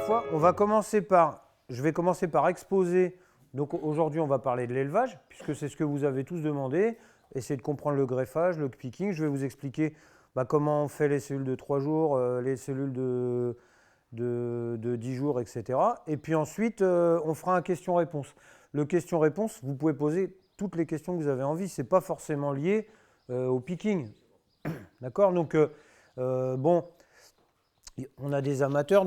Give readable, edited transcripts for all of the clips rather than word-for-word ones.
fois. Je vais commencer par exposer. Donc aujourd'hui, on va parler de l'élevage, puisque c'est ce que vous avez tous demandé. Essayez de comprendre le greffage, le picking. Je vais vous expliquer comment on fait les cellules de 3 jours, les cellules de 10 jours, etc. Et puis ensuite, on fera un question-réponse. Le question-réponse, vous pouvez poser toutes les questions que vous avez envie. Ce n'est pas forcément lié au picking. D'accord? Donc, bon, on a des amateurs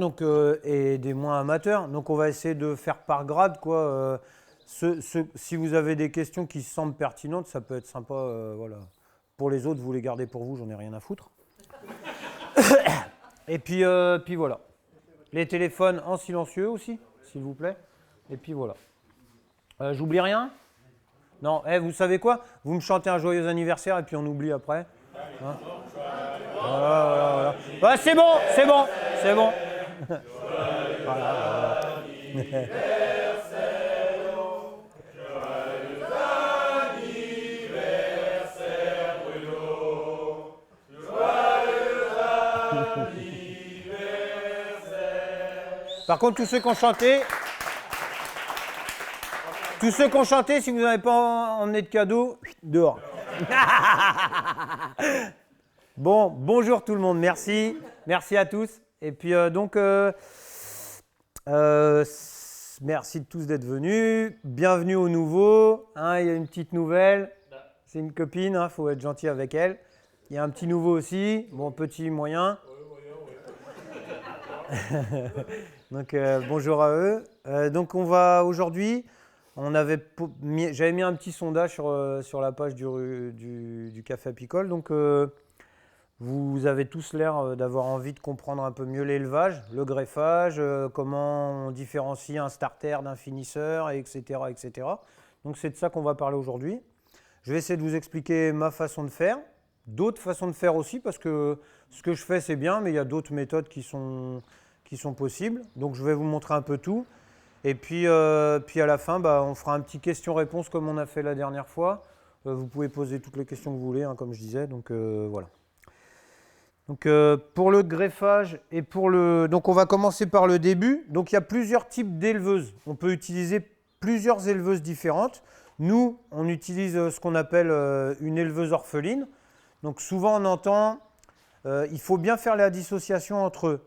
et des moins amateurs. Donc, on va essayer de faire par grade, quoi. Si vous avez des questions qui semblent pertinentes, ça peut être sympa. Voilà. Pour les autres, vous les gardez pour vous, j'en ai rien à foutre. Et puis voilà. Les téléphones en silencieux aussi, s'il vous plaît. Et puis voilà. J'oublie rien? Non, vous savez quoi? Vous me chantez un joyeux anniversaire et puis on oublie après. Hein? Voilà. Ouais, c'est bon. Voilà. Par contre, tous ceux qui ont chanté, si vous n'avez pas emmené de cadeau, dehors. Bon, bonjour tout le monde, merci à tous. Et puis merci de tous d'être venus. Bienvenue aux nouveaux. Il y a une petite nouvelle, c'est une copine, faut être gentil avec elle. Il y a un petit nouveau aussi, bon petit, moyen. Donc bonjour à eux. Donc on va aujourd'hui, j'avais mis un petit sondage sur la page du Café Apicole. Donc vous avez tous l'air d'avoir envie de comprendre un peu mieux l'élevage, le greffage, comment on différencie un starter d'un finisseur, etc., etc. Donc c'est de ça qu'on va parler aujourd'hui. Je vais essayer de vous expliquer ma façon de faire, d'autres façons de faire aussi, parce que ce que je fais c'est bien, mais il y a d'autres méthodes qui sont possibles. Donc je vais vous montrer un peu tout. Et puis à la fin, on fera un petit question-réponse comme on a fait la dernière fois. Vous pouvez poser toutes les questions que vous voulez, comme je disais. Donc voilà. Donc pour le greffage et donc on va commencer par le début. Donc il y a plusieurs types d'éleveuses. On peut utiliser plusieurs éleveuses différentes. Nous, on utilise ce qu'on appelle une éleveuse orpheline. Donc souvent on entend, il faut bien faire la dissociation entre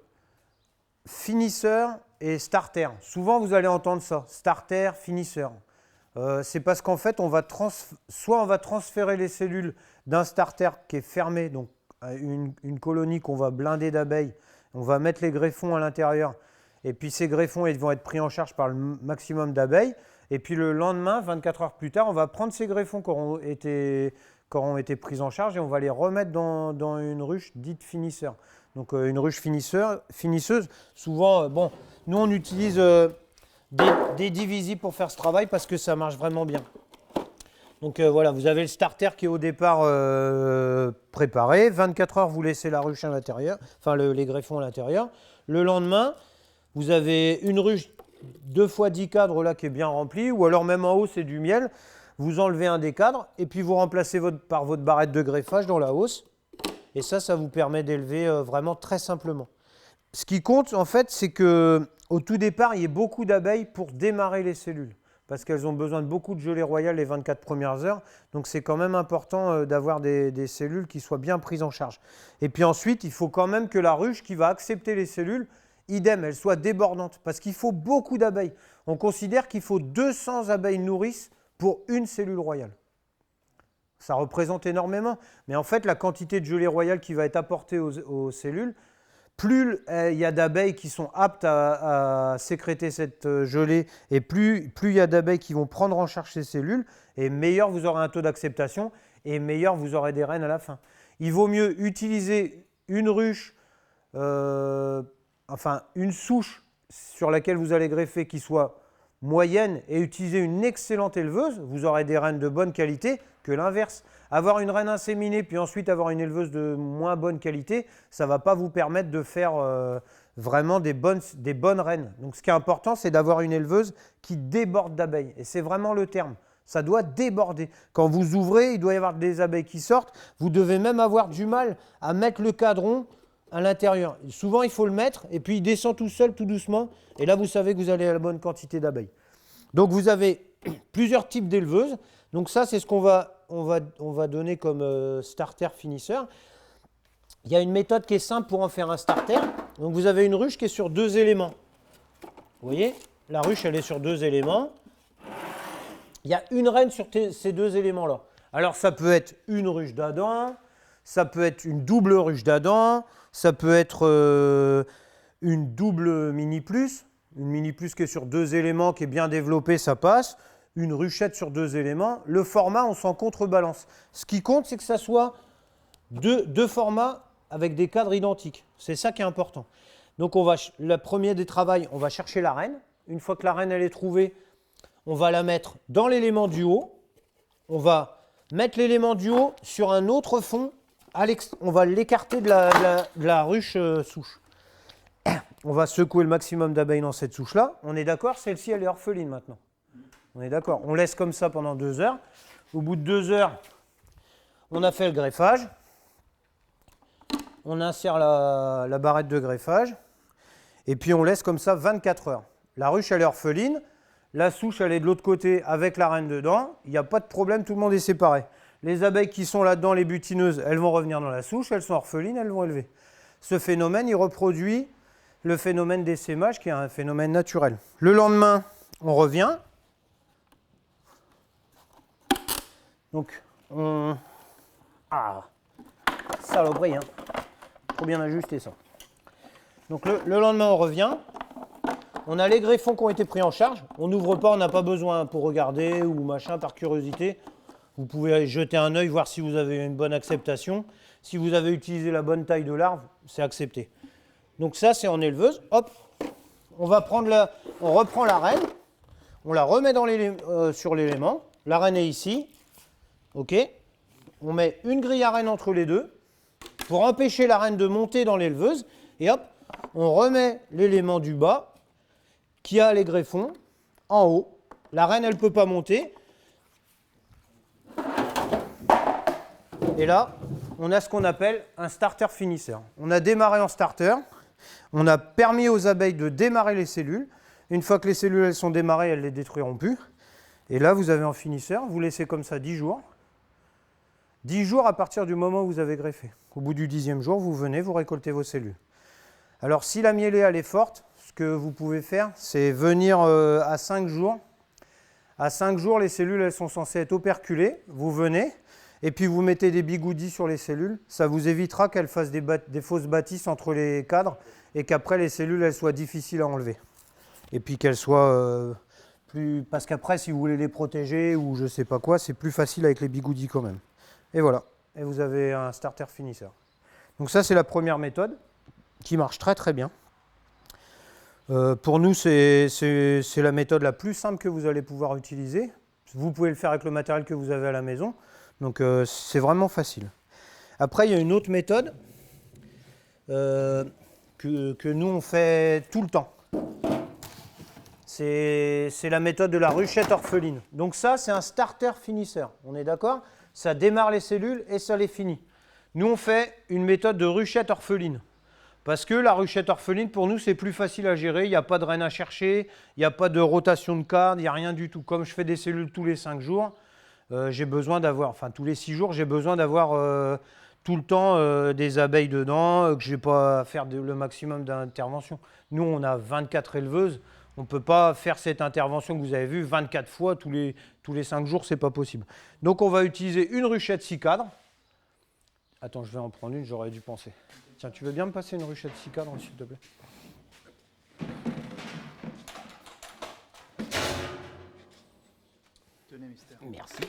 finisseur et starter. Souvent, vous allez entendre ça, starter, finisseur. C'est parce qu'en fait, soit on va transférer les cellules d'un starter qui est fermé, donc une colonie qu'on va blinder d'abeilles, on va mettre les greffons à l'intérieur, et puis ces greffons ils vont être pris en charge par le maximum d'abeilles, et puis le lendemain, 24 heures plus tard, on va prendre ces greffons qui auront été pris en charge et on va les remettre dans une ruche dite finisseur. Donc une ruche finisseuse, souvent, nous on utilise des divisibles pour faire ce travail parce que ça marche vraiment bien. Donc voilà, vous avez le starter qui est au départ préparé. 24 heures, vous laissez la ruche à l'intérieur, enfin les greffons à l'intérieur. Le lendemain, vous avez une ruche 2 x 10 cadres là qui est bien remplie, ou alors même en haut c'est du miel. Vous enlevez un des cadres et puis vous remplacez par votre barrette de greffage dans la hausse. Et ça vous permet d'élever vraiment très simplement. Ce qui compte, en fait, c'est qu'au tout départ, il y ait beaucoup d'abeilles pour démarrer les cellules, parce qu'elles ont besoin de beaucoup de gelée royale les 24 premières heures. Donc, c'est quand même important d'avoir des cellules qui soient bien prises en charge. Et puis ensuite, il faut quand même que la ruche qui va accepter les cellules, idem, elle soit débordante, parce qu'il faut beaucoup d'abeilles. On considère qu'il faut 200 abeilles nourrices pour une cellule royale. Ça représente énormément, mais en fait, la quantité de gelée royale qui va être apportée aux cellules, plus il y a d'abeilles qui sont aptes à sécréter cette gelée, et plus il y a d'abeilles qui vont prendre en charge ces cellules, et meilleur vous aurez un taux d'acceptation, et meilleur vous aurez des reines à la fin. Il vaut mieux utiliser une ruche, une souche sur laquelle vous allez greffer qui soit moyenne et utiliser une excellente éleveuse, vous aurez des reines de bonne qualité, que l'inverse. Avoir une reine inséminée puis ensuite avoir une éleveuse de moins bonne qualité, ça ne va pas vous permettre de faire vraiment des bonnes reines. Donc ce qui est important, c'est d'avoir une éleveuse qui déborde d'abeilles. Et c'est vraiment le terme. Ça doit déborder. Quand vous ouvrez, il doit y avoir des abeilles qui sortent. Vous devez même avoir du mal à mettre le cadron à l'intérieur. Souvent, il faut le mettre et puis il descend tout seul, tout doucement. Et là, vous savez que vous allez à la bonne quantité d'abeilles. Donc, vous avez plusieurs types d'éleveuses. Donc, ça, c'est ce qu'on va donner comme starter finisseur. Il y a une méthode qui est simple pour en faire un starter. Donc, vous avez une ruche qui est sur 2 éléments. Vous voyez, la ruche, elle est sur 2 éléments. Il y a une reine sur ces 2 éléments-là. Alors, ça peut être une ruche d'Adam, ça peut être une double ruche d'Adam, ça peut être une double mini plus. Une mini plus qui est sur 2 éléments, qui est bien développée, ça passe. Une ruchette sur 2 éléments. Le format, on s'en contrebalance. Ce qui compte, c'est que ça soit deux formats avec des cadres identiques. C'est ça qui est important. Donc, le premier des travaux, on va chercher la reine. Une fois que la reine elle est trouvée, on va la mettre dans l'élément du haut. On va mettre l'élément du haut sur un autre fond. On va l'écarter de la ruche souche. On va secouer le maximum d'abeilles dans cette souche-là. On est d'accord, celle-ci, elle est orpheline maintenant. On est d'accord. On laisse comme ça pendant 2 heures. Au bout de 2 heures, on a fait le greffage. On insère la barrette de greffage. Et puis, on laisse comme ça 24 heures. La ruche, elle est orpheline. La souche, elle est de l'autre côté avec la reine dedans. Il n'y a pas de problème, tout le monde est séparé. Les abeilles qui sont là-dedans, les butineuses, elles vont revenir dans la souche. Elles sont orphelines, elles vont élever. Ce phénomène, il reproduit le phénomène d'essaimage qui est un phénomène naturel. Le lendemain, on revient. Donc, saloperie, hein. Faut bien ajuster ça. Donc, le lendemain, on revient. On a les greffons qui ont été pris en charge. On n'ouvre pas, on n'a pas besoin pour regarder ou machin, par curiosité. Vous pouvez jeter un œil, voir si vous avez une bonne acceptation. Si vous avez utilisé la bonne taille de larve, c'est accepté. Donc ça, c'est en éleveuse. Hop, on reprend la reine, on la remet sur l'élément. La reine est ici. OK. On met une grille à reine entre les deux pour empêcher la reine de monter dans l'éleveuse. Et hop, on remet l'élément du bas qui a les greffons en haut. La reine, elle ne peut pas monter. Et là, on a ce qu'on appelle un starter finisseur. On a démarré en starter. On a permis aux abeilles de démarrer les cellules. Une fois que les cellules elles sont démarrées, elles ne les détruiront plus. Et là, vous avez en finisseur, vous laissez comme ça 10 jours. 10 jours à partir du moment où vous avez greffé. Au bout du 10e jour, vous venez, vous récoltez vos cellules. Alors, si la mielée elle est forte, ce que vous pouvez faire, c'est venir à 5 jours. À 5 jours, les cellules elles sont censées être operculées. Vous venez et puis vous mettez des bigoudis sur les cellules. Ça vous évitera qu'elles fassent des fausses bâtisses entre les cadres et qu'après les cellules elles soient difficiles à enlever. Et puis qu'elles soient plus... Parce qu'après, si vous voulez les protéger ou je ne sais pas quoi, c'est plus facile avec les bigoudis quand même. Et voilà. Et vous avez un starter finisseur. Donc ça, c'est la première méthode qui marche très très bien. Pour nous, c'est la méthode la plus simple que vous allez pouvoir utiliser. Vous pouvez le faire avec le matériel que vous avez à la maison. Donc, c'est vraiment facile. Après, il y a une autre méthode que nous, on fait tout le temps. C'est la méthode de la ruchette orpheline. Donc ça, c'est un starter finisseur. On est d'accord? Ça démarre les cellules et ça les finit. Nous, on fait une méthode de ruchette orpheline. Parce que la ruchette orpheline, pour nous, c'est plus facile à gérer. Il n'y a pas de reine à chercher, il n'y a pas de rotation de cadre, il n'y a rien du tout. Comme je fais des cellules tous les 5 jours, j'ai besoin d'avoir, enfin tous les 6 jours, j'ai besoin d'avoir tout le temps des abeilles dedans, que je n'ai pas à faire le maximum d'interventions. Nous, on a 24 éleveuses. On ne peut pas faire cette intervention que vous avez vue 24 fois tous les 5 jours, ce n'est pas possible. Donc, on va utiliser une ruchette 6 cadres. Attends, je vais en prendre une, j'aurais dû penser. Tiens, tu veux bien me passer une ruchette 6 cadres, s'il te plaît? Tenez, mystère. Merci.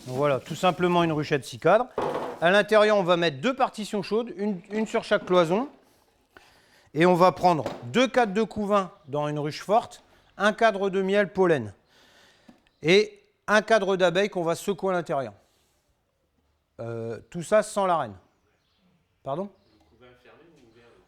Donc voilà, tout simplement une ruchette 6 cadres. À l'intérieur, on va mettre 2 partitions chaudes, une sur chaque cloison. Et on va prendre 2 cadres de couvain dans une ruche forte, un cadre de miel pollen et un cadre d'abeilles qu'on va secouer à l'intérieur. Tout ça sans la reine. Pardon?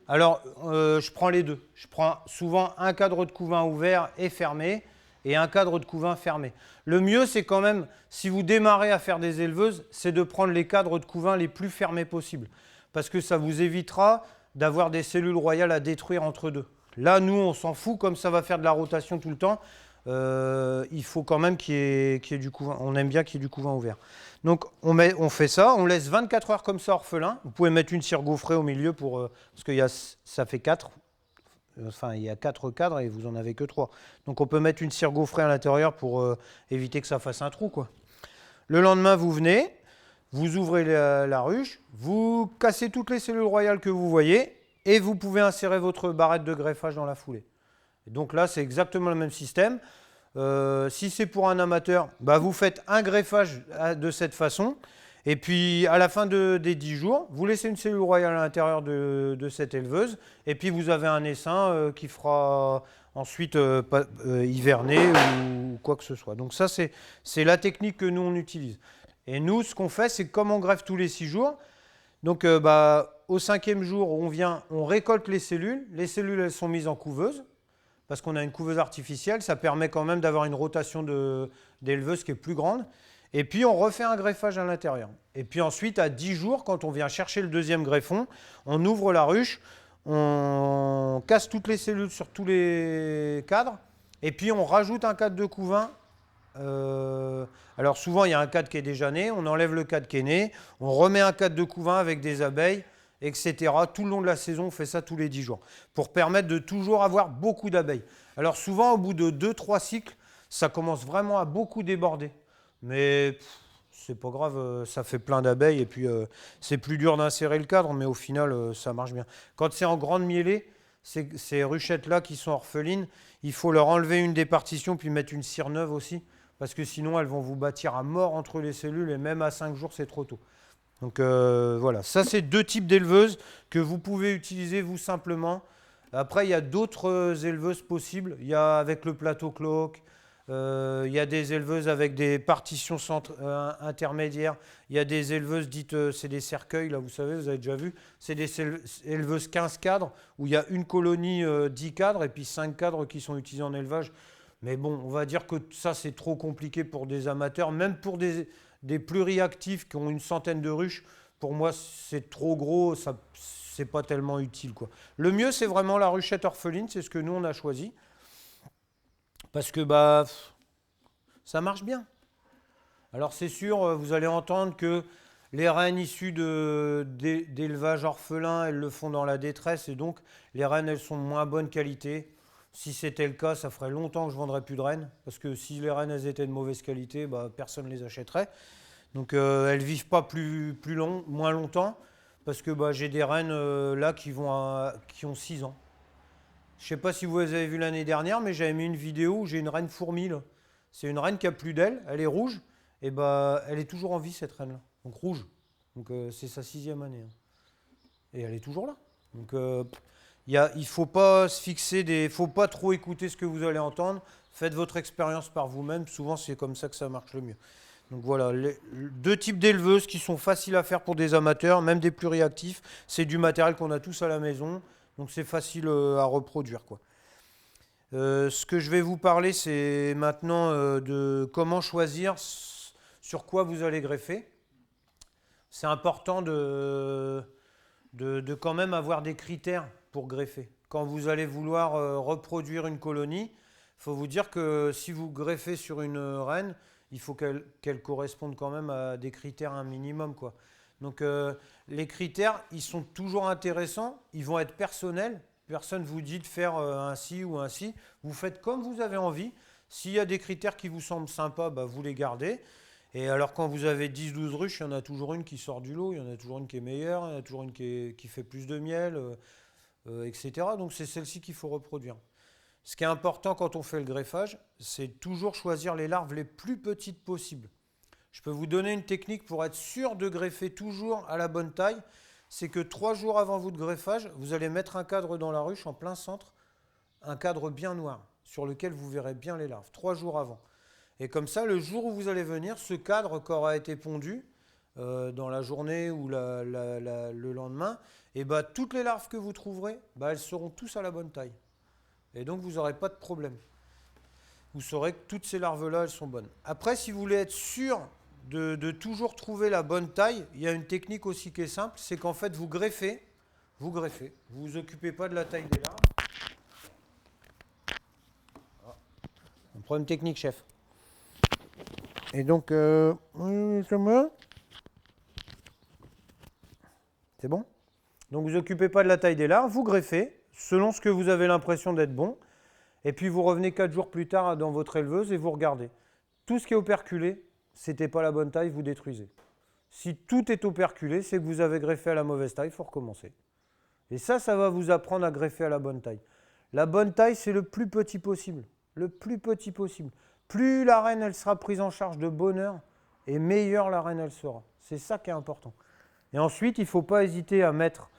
Alors, je prends les deux. Je prends souvent un cadre de couvain ouvert et fermé et un cadre de couvain fermé. Le mieux, c'est quand même, si vous démarrez à faire des éleveuses, c'est de prendre les cadres de couvain les plus fermés possibles. Parce que ça vous évitera d'avoir des cellules royales à détruire entre deux. Là, nous, on s'en fout, comme ça va faire de la rotation tout le temps. Il faut quand même qu'il y ait du couvain. On aime bien qu'il y ait du couvain ouvert. Donc, on fait ça, on laisse 24 heures comme ça orphelin. Vous pouvez mettre une cire gaufrée au milieu parce que ça fait 4. Enfin, il y a 4 cadres et vous en avez que 3. Donc, on peut mettre une cire gaufrée à l'intérieur pour éviter que ça fasse un trou, quoi. Le lendemain, vous venez, vous ouvrez la ruche, vous cassez toutes les cellules royales que vous voyez et vous pouvez insérer votre barrette de greffage dans la foulée. Et donc là, c'est exactement le même système. Si c'est pour un amateur, bah vous faites un greffage de cette façon. Et puis, à la fin des 10 jours, vous laissez une cellule royale à l'intérieur de cette éleveuse. Et puis, vous avez un essaim qui fera ensuite hiverner ou quoi que ce soit. Donc ça, c'est la technique que nous, on utilise. Et nous, ce qu'on fait, c'est comme on greffe tous les 6 jours. Donc, au 5e jour, on vient, on récolte les cellules. Les cellules, elles sont mises en couveuse. Parce qu'on a une couveuse artificielle, ça permet quand même d'avoir une rotation d'éleveuse qui est plus grande. Et puis, on refait un greffage à l'intérieur. Et puis ensuite, à 10 jours, quand on vient chercher le deuxième greffon, on ouvre la ruche, on casse toutes les cellules sur tous les cadres, et puis on rajoute un cadre de couvain. Alors souvent, il y a un cadre qui est déjà né, on enlève le cadre qui est né, on remet un cadre de couvain avec des abeilles, etc. Tout le long de la saison, on fait ça tous les 10 jours, pour permettre de toujours avoir beaucoup d'abeilles. Alors souvent, au bout de 2-3 cycles, ça commence vraiment à beaucoup déborder. Mais c'est pas grave, ça fait plein d'abeilles et puis c'est plus dur d'insérer le cadre, mais au final, ça marche bien. Quand c'est en grande mielée, ces ruchettes-là qui sont orphelines, il faut leur enlever une des partitions puis mettre une cire neuve aussi, parce que sinon elles vont vous bâtir à mort entre les cellules et même à 5 jours, c'est trop tôt. Donc voilà, ça c'est 2 types d'éleveuses que vous pouvez utiliser vous simplement. Après, il y a d'autres éleveuses possibles. Il y a avec le plateau cloque. Il y a des éleveuses avec des partitions intermédiaires. Il y a des éleveuses dites, c'est des cercueils, là, vous savez, vous avez déjà vu. C'est des éleveuses 15 cadres, où il y a une colonie 10 cadres et puis 5 cadres qui sont utilisés en élevage. Mais bon, on va dire que ça, c'est trop compliqué pour des amateurs. Même pour des pluriactifs qui ont une centaine de ruches, pour moi, c'est trop gros, ça, c'est pas tellement utile, quoi. Le mieux, c'est vraiment la ruchette orpheline, c'est ce que nous, on a choisi. Parce que ça marche bien. Alors c'est sûr, vous allez entendre que les reines issues d'élevage orphelin, elles le font dans la détresse et donc les reines, elles sont de moins bonne qualité. Si c'était le cas, ça ferait longtemps que je ne vendrais plus de reines. Parce que si les reines elles étaient de mauvaise qualité, personne ne les achèterait. Donc elles ne vivent pas moins longtemps. Parce que j'ai des reines là qui ont 6 ans. Je ne sais pas si vous les avez vues l'année dernière, mais j'avais mis une vidéo où j'ai une reine fourmi. C'est une reine qui a plus d'ailes, elle est rouge, et elle est toujours en vie cette reine-là. Donc rouge. Donc c'est sa 6e année. Et elle est toujours là. Donc il ne faut pas se fixer il ne faut pas trop écouter ce que vous allez entendre. Faites votre expérience par vous-même. Souvent c'est comme ça que ça marche le mieux. Donc voilà, 2 types d'éleveuses qui sont faciles à faire pour des amateurs, même des plus réactifs. C'est du matériel qu'on a tous à la maison. Donc c'est facile à reproduire, quoi. Ce que je vais vous parler, c'est maintenant de comment choisir sur quoi vous allez greffer. C'est important de quand même avoir des critères pour greffer. Quand vous allez vouloir reproduire une colonie, il faut vous dire que si vous greffez sur une reine, il faut qu'elle corresponde quand même à des critères un minimum, quoi. Donc les critères, ils sont toujours intéressants, ils vont être personnels. Personne ne vous dit de faire ainsi ou ainsi. Vous faites comme vous avez envie. S'il y a des critères qui vous semblent sympas, vous les gardez. Et alors quand vous avez 10-12 ruches, il y en a toujours une qui sort du lot, il y en a toujours une qui est meilleure, il y en a toujours une qui fait plus de miel, etc. Donc c'est celle-ci qu'il faut reproduire. Ce qui est important quand on fait le greffage, c'est toujours choisir les larves les plus petites possibles. Je peux vous donner une technique pour être sûr de greffer toujours à la bonne taille. C'est que 3 jours avant votre greffage, vous allez mettre un cadre dans la ruche en plein centre, un cadre bien noir, sur lequel vous verrez bien les larves, 3 jours avant. Et comme ça, le jour où vous allez venir, ce cadre qui aura été pondu dans la journée ou le lendemain, et toutes les larves que vous trouverez, elles seront tous à la bonne taille. Et donc, vous n'aurez pas de problème. vous saurez que toutes ces larves-là, elles sont bonnes. Après, si vous voulez être sûr de toujours trouver la bonne taille, il y a une technique aussi qui est simple, c'est qu'en fait, vous greffez, vous vous occupez pas de la taille des larves. On prend une technique, chef. Et donc, c'est bon? Donc, vous occupez pas de la taille des larves, vous greffez, selon ce que vous avez l'impression d'être bon. Et puis vous revenez 4 jours plus tard dans votre éleveuse et vous regardez. Tout ce qui est operculé, c'était pas la bonne taille, vous détruisez. Si tout est operculé, c'est que vous avez greffé à la mauvaise taille, il faut recommencer. Et ça va vous apprendre à greffer à la bonne taille. La bonne taille, c'est le plus petit possible. Le plus petit possible. Plus la reine, elle sera prise en charge de bonheur, et meilleure la reine, elle sera. C'est ça qui est important. Et ensuite, il ne faut pas hésiter à mettre...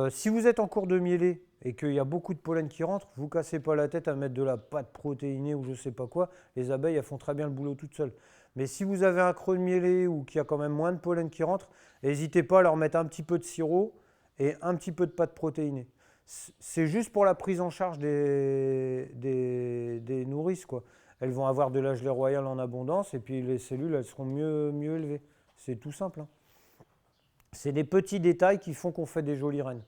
si vous êtes en cours de mielé et qu'il y a beaucoup de pollen qui rentre, vous ne cassez pas la tête à mettre de la pâte protéinée ou je ne sais pas quoi. Les abeilles, elles font très bien le boulot toutes seules. Mais si vous avez un creux de mielé ou qu'il y a quand même moins de pollen qui rentre, n'hésitez pas à leur mettre un petit peu de sirop et un petit peu de pâte protéinée. C'est juste pour la prise en charge des nourrices, quoi. Elles vont avoir de la gelée royale en abondance et puis les cellules, elles seront mieux élevées. C'est tout simple, hein. C'est des petits détails qui font qu'on fait des jolies reines.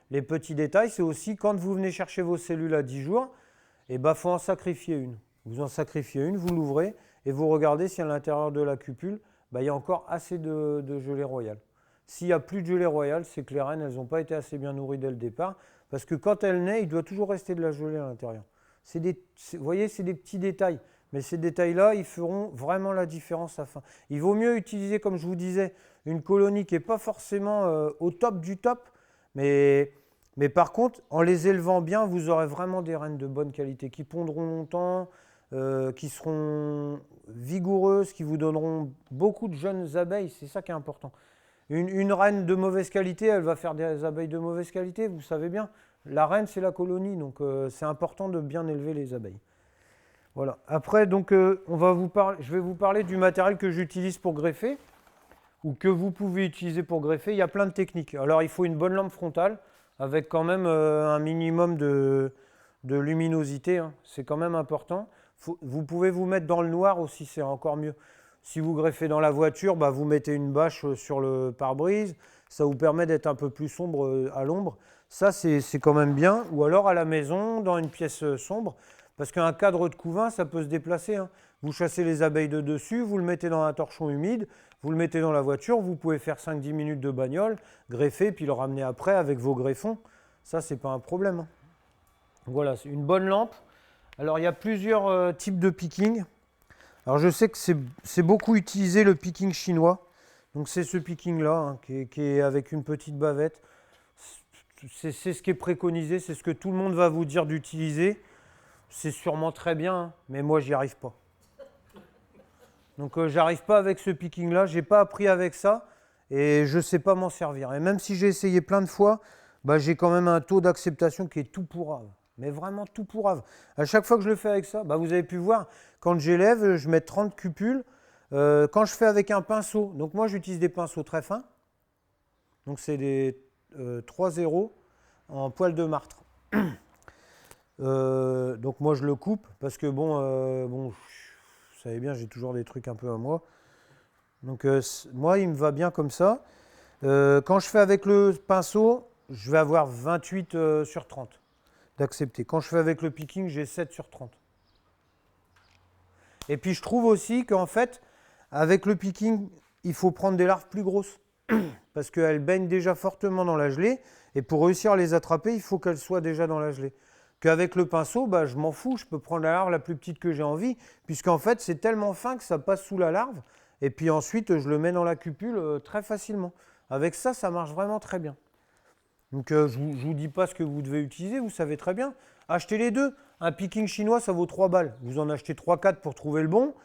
Les petits détails, c'est aussi quand vous venez chercher vos cellules à 10 jours, il faut en sacrifier une. Vous en sacrifiez une, vous l'ouvrez et vous regardez si à l'intérieur de la cupule, il y a encore assez de gelée royale. S'il n'y a plus de gelée royale, c'est que les reines, elles n'ont pas été assez bien nourries dès le départ, parce que quand elles naissent, il doit toujours rester de la gelée à l'intérieur. Vous voyez, c'est des petits détails, mais ces détails-là, ils feront vraiment la différence à la fin. Il vaut mieux utiliser, comme je vous disais, une colonie qui n'est pas forcément au top du top, mais par contre, en les élevant bien, vous aurez vraiment des reines de bonne qualité, qui pondront longtemps, qui seront vigoureuses, qui vous donneront beaucoup de jeunes abeilles, c'est ça qui est important. Une reine de mauvaise qualité, elle va faire des abeilles de mauvaise qualité, vous savez bien. La reine, c'est la colonie, donc c'est important de bien élever les abeilles. Voilà. Après, donc, je vais vous parler du matériel que j'utilise pour greffer, ou que vous pouvez utiliser pour greffer. Il y a plein de techniques. Alors, il faut une bonne lampe frontale, avec quand même un minimum de luminosité, hein. C'est quand même important. Vous pouvez vous mettre dans le noir aussi, c'est encore mieux. Si vous greffez dans la voiture, vous mettez une bâche sur le pare-brise. Ça vous permet d'être un peu plus sombre à l'ombre. Ça, c'est quand même bien. Ou alors à la maison, dans une pièce sombre. Parce qu'un cadre de couvain, ça peut se déplacer, hein. Vous chassez les abeilles de dessus, vous le mettez dans un torchon humide, vous le mettez dans la voiture, vous pouvez faire 5-10 minutes de bagnole, greffer, puis le ramener après avec vos greffons. Ça, c'est pas un problème, hein. Voilà, c'est une bonne lampe. Alors, il y a plusieurs types de picking. Alors, je sais que c'est beaucoup utilisé le picking chinois. Donc, c'est ce picking-là, hein, qui est avec une petite bavette. C'est ce qui est préconisé, c'est ce que tout le monde va vous dire d'utiliser. C'est sûrement très bien, hein, mais moi, j'y arrive pas. Donc, j'arrive pas avec ce picking-là. J'ai pas appris avec ça et je sais pas m'en servir. Et même si j'ai essayé plein de fois, j'ai quand même un taux d'acceptation qui est tout pourrave. Mais vraiment tout pourrave. À chaque fois que je le fais avec ça, vous avez pu voir, quand j'élève, je mets 30 cupules. Quand je fais avec un pinceau, donc moi, j'utilise des pinceaux très fins. Donc, c'est des 3-0 en poil de martre. Donc moi je le coupe parce que vous savez bien, j'ai toujours des trucs un peu à moi. Donc moi il me va bien comme ça. Quand je fais avec le pinceau, je vais avoir 28 sur 30 d'accepter. Quand je fais avec le picking, j'ai 7 sur 30. Et puis je trouve aussi qu'en fait, avec le picking, il faut prendre des larves plus grosses parce qu'elles baignent déjà fortement dans la gelée et pour réussir à les attraper, il faut qu'elles soient déjà dans la gelée. Qu'avec le pinceau, je m'en fous, je peux prendre la larve la plus petite que j'ai envie, puisqu'en fait, c'est tellement fin que ça passe sous la larve, et puis ensuite, je le mets dans la cupule très facilement. Avec ça, ça marche vraiment très bien. Donc, je ne vous dis pas ce que vous devez utiliser, vous savez très bien. Achetez les deux. Un picking chinois, ça vaut 3 balles. Vous en achetez 3-4 pour trouver le bon.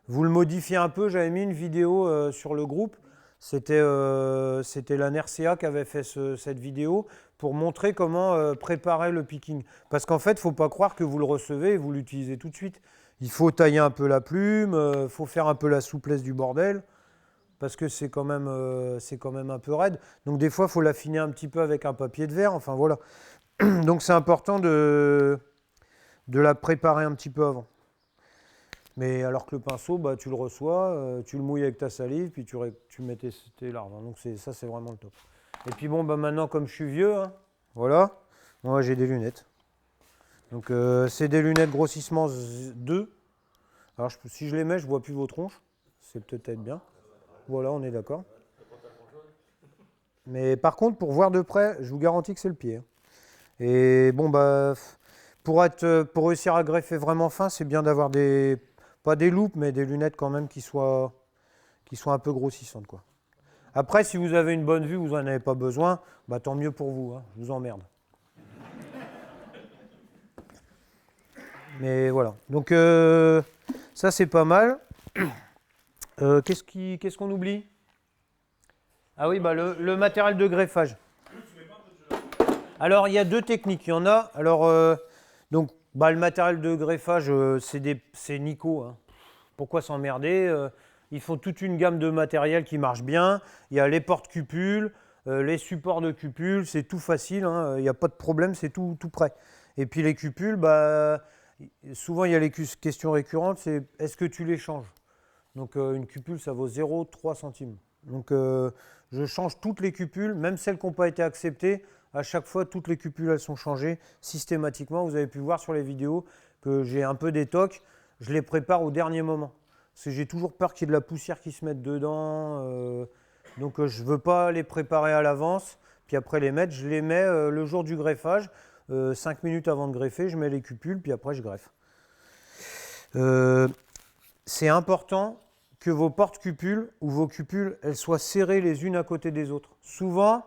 Vous le modifiez un peu. J'avais mis une vidéo sur le groupe. C'était la NERCEA qui avait fait cette vidéo pour montrer comment préparer le picking. Parce qu'en fait, il ne faut pas croire que vous le recevez et vous l'utilisez tout de suite. Il faut tailler un peu la plume, il faut faire un peu la souplesse du bordel, parce que c'est quand même un peu raide. Donc des fois, il faut l'affiner un petit peu avec un papier de verre. Enfin voilà. Donc c'est important de la préparer un petit peu avant. Mais alors que le pinceau, bah, tu le reçois, tu le mouilles avec ta salive, puis tu mets tes larves. Hein. Donc ça, c'est vraiment le top. Et puis bon, bah, maintenant, comme je suis vieux, hein, voilà, moi j'ai des lunettes. Donc c'est des lunettes grossissement 2. Alors si je les mets, je vois plus vos tronches. C'est peut-être bien. Voilà, on est d'accord. Mais par contre, pour voir de près, je vous garantis que c'est le pied. Hein. Et bon, bah, pour réussir à greffer vraiment fin, c'est bien d'avoir pas des loupes, mais des lunettes quand même qui soient un peu grossissantes, quoi. Après, si vous avez une bonne vue, vous n'en avez pas besoin, bah, tant mieux pour vous, hein, je vous emmerde. Mais voilà. Donc, ça, c'est pas mal. Qu'est-ce qu'on oublie? Ah oui, bah, le matériel de greffage. Alors, il y a 2 techniques. Il y en a. Alors, donc, bah, le matériel de greffage, c'est Nico. Hein. Pourquoi s'emmerder? Ils font toute une gamme de matériel qui marche bien. Il y a les porte-cupules, les supports de cupules. C'est tout facile. Hein. Il n'y a pas de problème. C'est tout prêt. Et puis, les cupules, bah, souvent, il y a les questions récurrentes. C'est est-ce que tu les changes? Donc, une cupule, ça vaut 0,3 centimes. Donc, je change toutes les cupules, même celles qui n'ont pas été acceptées. À chaque fois, toutes les cupules, elles sont changées systématiquement. Vous avez pu voir sur les vidéos que j'ai un peu des tocs. Je les prépare au dernier moment. Parce que j'ai toujours peur qu'il y ait de la poussière qui se mette dedans. Donc, je ne veux pas les préparer à l'avance. Puis après les mettre, je les mets le jour du greffage. 5 minutes avant de greffer, je mets les cupules, puis après, je greffe. C'est important que vos porte-cupules ou vos cupules, elles soient serrées les unes à côté des autres. Souvent,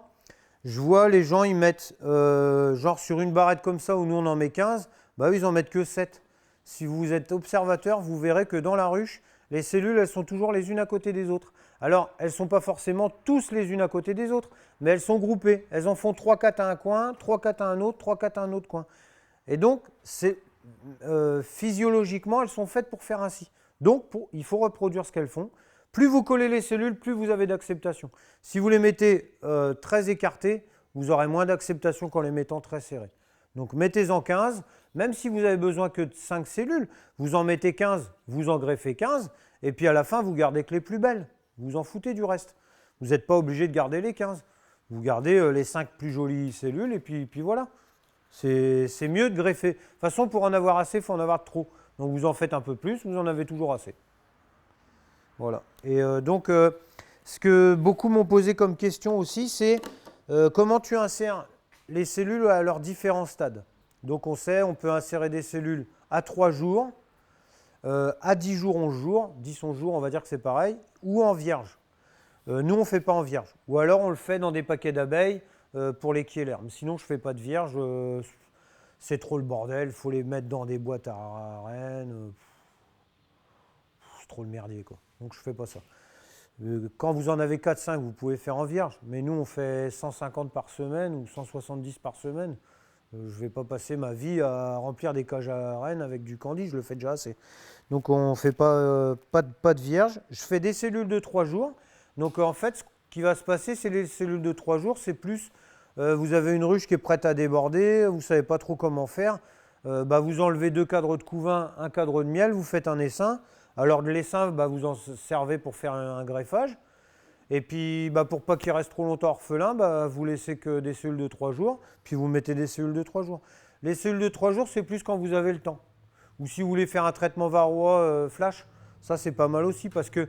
je vois les gens, ils mettent, genre sur une barrette comme ça, où nous on en met 15, bah eux, ils en mettent que 7. Si vous êtes observateur, vous verrez que dans la ruche, les cellules, elles sont toujours les unes à côté des autres. Alors, elles ne sont pas forcément tous les unes à côté des autres, mais elles sont groupées. Elles en font 3-4 à un coin, 3-4 à un autre, 3-4 à un autre coin. Et donc, physiologiquement, elles sont faites pour faire ainsi. Donc, il faut reproduire ce qu'elles font. Plus vous collez les cellules, plus vous avez d'acceptation. Si vous les mettez très écartées, vous aurez moins d'acceptation qu'en les mettant très serrées. Donc, mettez-en 15. Même si vous avez besoin que de 5 cellules, vous en mettez 15, vous en greffez 15, et puis à la fin, vous gardez que les plus belles. Vous en foutez du reste. Vous n'êtes pas obligé de garder les 15. Vous gardez les 5 plus jolies cellules, et puis voilà. C'est mieux de greffer. De toute façon, pour en avoir assez, il faut en avoir trop. Donc vous en faites un peu plus, vous en avez toujours assez. Voilà. Et donc, ce que beaucoup m'ont posé comme question aussi, c'est comment tu insères les cellules à leurs différents stades. Donc on sait, on peut insérer des cellules à 3 jours, à 10 jours, 11 jours, 10, 11 jours, on va dire que c'est pareil, ou en vierge. Nous, on ne fait pas en vierge. Ou alors, on le fait dans des paquets d'abeilles pour les l'herbe. Sinon, je ne fais pas de vierge. C'est trop le bordel. Il faut les mettre dans des boîtes à rennes. C'est trop le merdier, quoi. Donc, je ne fais pas ça. Quand vous en avez 4-5, vous pouvez faire en vierge. Mais nous, on fait 150 par semaine ou 170 par semaine. Je ne vais pas passer ma vie à remplir des cages à rennes avec du candy. Je le fais déjà assez. Donc, on ne fait pas de vierge. Je fais des cellules de 3 jours. Donc en fait, ce qui va se passer, c'est les cellules de 3 jours, c'est plus, vous avez une ruche qui est prête à déborder, vous ne savez pas trop comment faire, bah, vous enlevez 2 cadres de couvain, un cadre de miel, vous faites un essaim. Alors de l'essaim, bah, vous en servez pour faire un greffage. Et puis bah, pour pas qu'il reste trop longtemps orphelin, bah, vous laissez que des cellules de 3 jours, puis vous mettez des cellules de 3 jours. Les cellules de 3 jours, c'est plus quand vous avez le temps. Ou si vous voulez faire un traitement varroa flash, ça c'est pas mal aussi parce que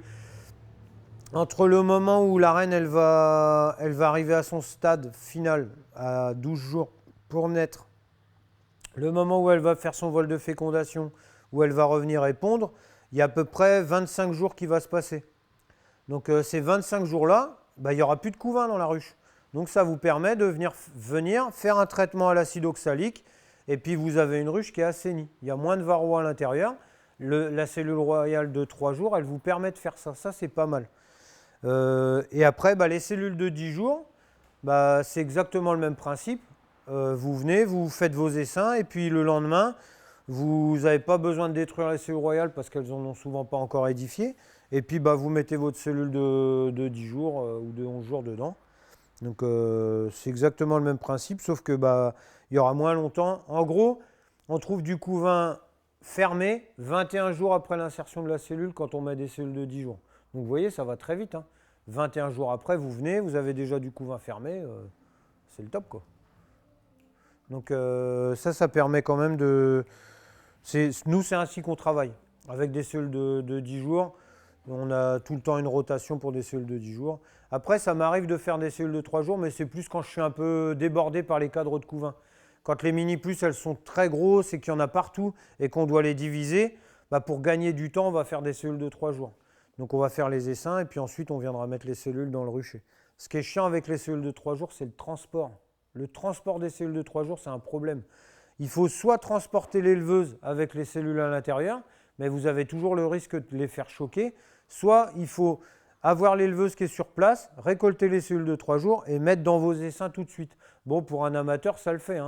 entre le moment où la reine elle va arriver à son stade final à 12 jours pour naître, le moment où elle va faire son vol de fécondation, où elle va revenir répondre, il y a à peu près 25 jours qui va se passer. Donc ces 25 jours-là, bah, il n'y aura plus de couvain dans la ruche. Donc ça vous permet de venir faire un traitement à l'acide oxalique et puis vous avez une ruche qui est assainie. Il y a moins de varroa à l'intérieur. La cellule royale de 3 jours, elle vous permet de faire ça. Ça, c'est pas mal. Et après, bah, les cellules de 10 jours, bah, c'est exactement le même principe. Vous venez, vous faites vos essaims et puis le lendemain, vous n'avez pas besoin de détruire les cellules royales parce qu'elles n'en ont souvent pas encore édifié. Et puis bah, vous mettez votre cellule de 10 jours ou de 11 jours dedans. Donc c'est exactement le même principe, sauf que bah, il y aura moins longtemps. En gros, on trouve du couvain fermé 21 jours après l'insertion de la cellule quand on met des cellules de 10 jours. Donc vous voyez, ça va très vite. 21 jours après, vous venez, vous avez déjà du couvain fermé, c'est le top quoi. Donc ça permet quand même de... Nous, c'est ainsi qu'on travaille. Avec des cellules de 10 jours, on a tout le temps une rotation pour des cellules de 10 jours. Après, ça m'arrive de faire des cellules de 3 jours, mais c'est plus quand je suis un peu débordé par les cadres de couvain. Quand les mini plus, elles sont très grosses et qu'il y en a partout et qu'on doit les diviser, pour gagner du temps, on va faire des cellules de 3 jours. Donc on va faire les essaims et puis ensuite on viendra mettre les cellules dans le rucher. Ce qui est chiant avec les cellules de 3 jours, c'est le transport. Le transport des cellules de 3 jours, c'est un problème. Il faut soit transporter l'éleveuse avec les cellules à l'intérieur, mais vous avez toujours le risque de les faire choquer, soit il faut avoir l'éleveuse qui est sur place, récolter les cellules de 3 jours et mettre dans vos essaims tout de suite. Bon, pour un amateur, ça le fait.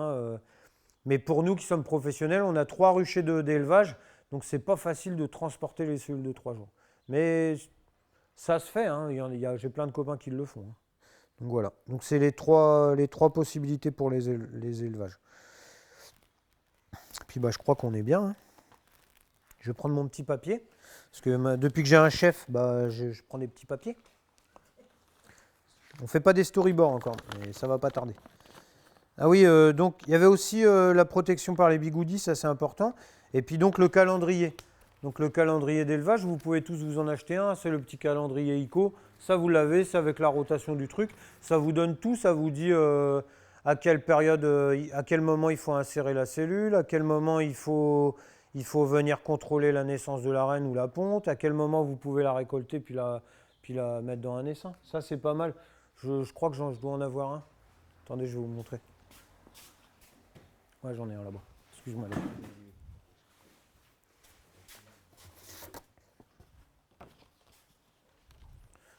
Mais pour nous qui sommes professionnels, on a 3 ruchers d'élevage, donc ce n'est pas facile de transporter les cellules de 3 jours. Mais ça se fait, j'ai plein de copains qui le font. Donc voilà, donc c'est les trois possibilités pour les élevages. Puis je crois qu'on est bien. Je vais prendre mon petit papier, parce que depuis que j'ai un chef, je prends des petits papiers. On ne fait pas des storyboards encore, mais ça va pas tarder. Ah oui, donc il y avait aussi la protection par les bigoudis, ça c'est important. Et puis donc le calendrier. Donc le calendrier d'élevage, vous pouvez tous vous en acheter un, c'est le petit calendrier ICO. Ça vous l'avez, c'est avec la rotation du truc. Ça vous donne tout, ça vous dit à quelle période, à quel moment il faut insérer la cellule, à quel moment il faut venir contrôler la naissance de la reine ou la ponte, à quel moment vous pouvez la récolter puis la mettre dans un essaim. Ça c'est pas mal. Je crois que je dois en avoir un. Attendez, je vais vous montrer. Ouais, j'en ai un là-bas. Excuse-moi. Là.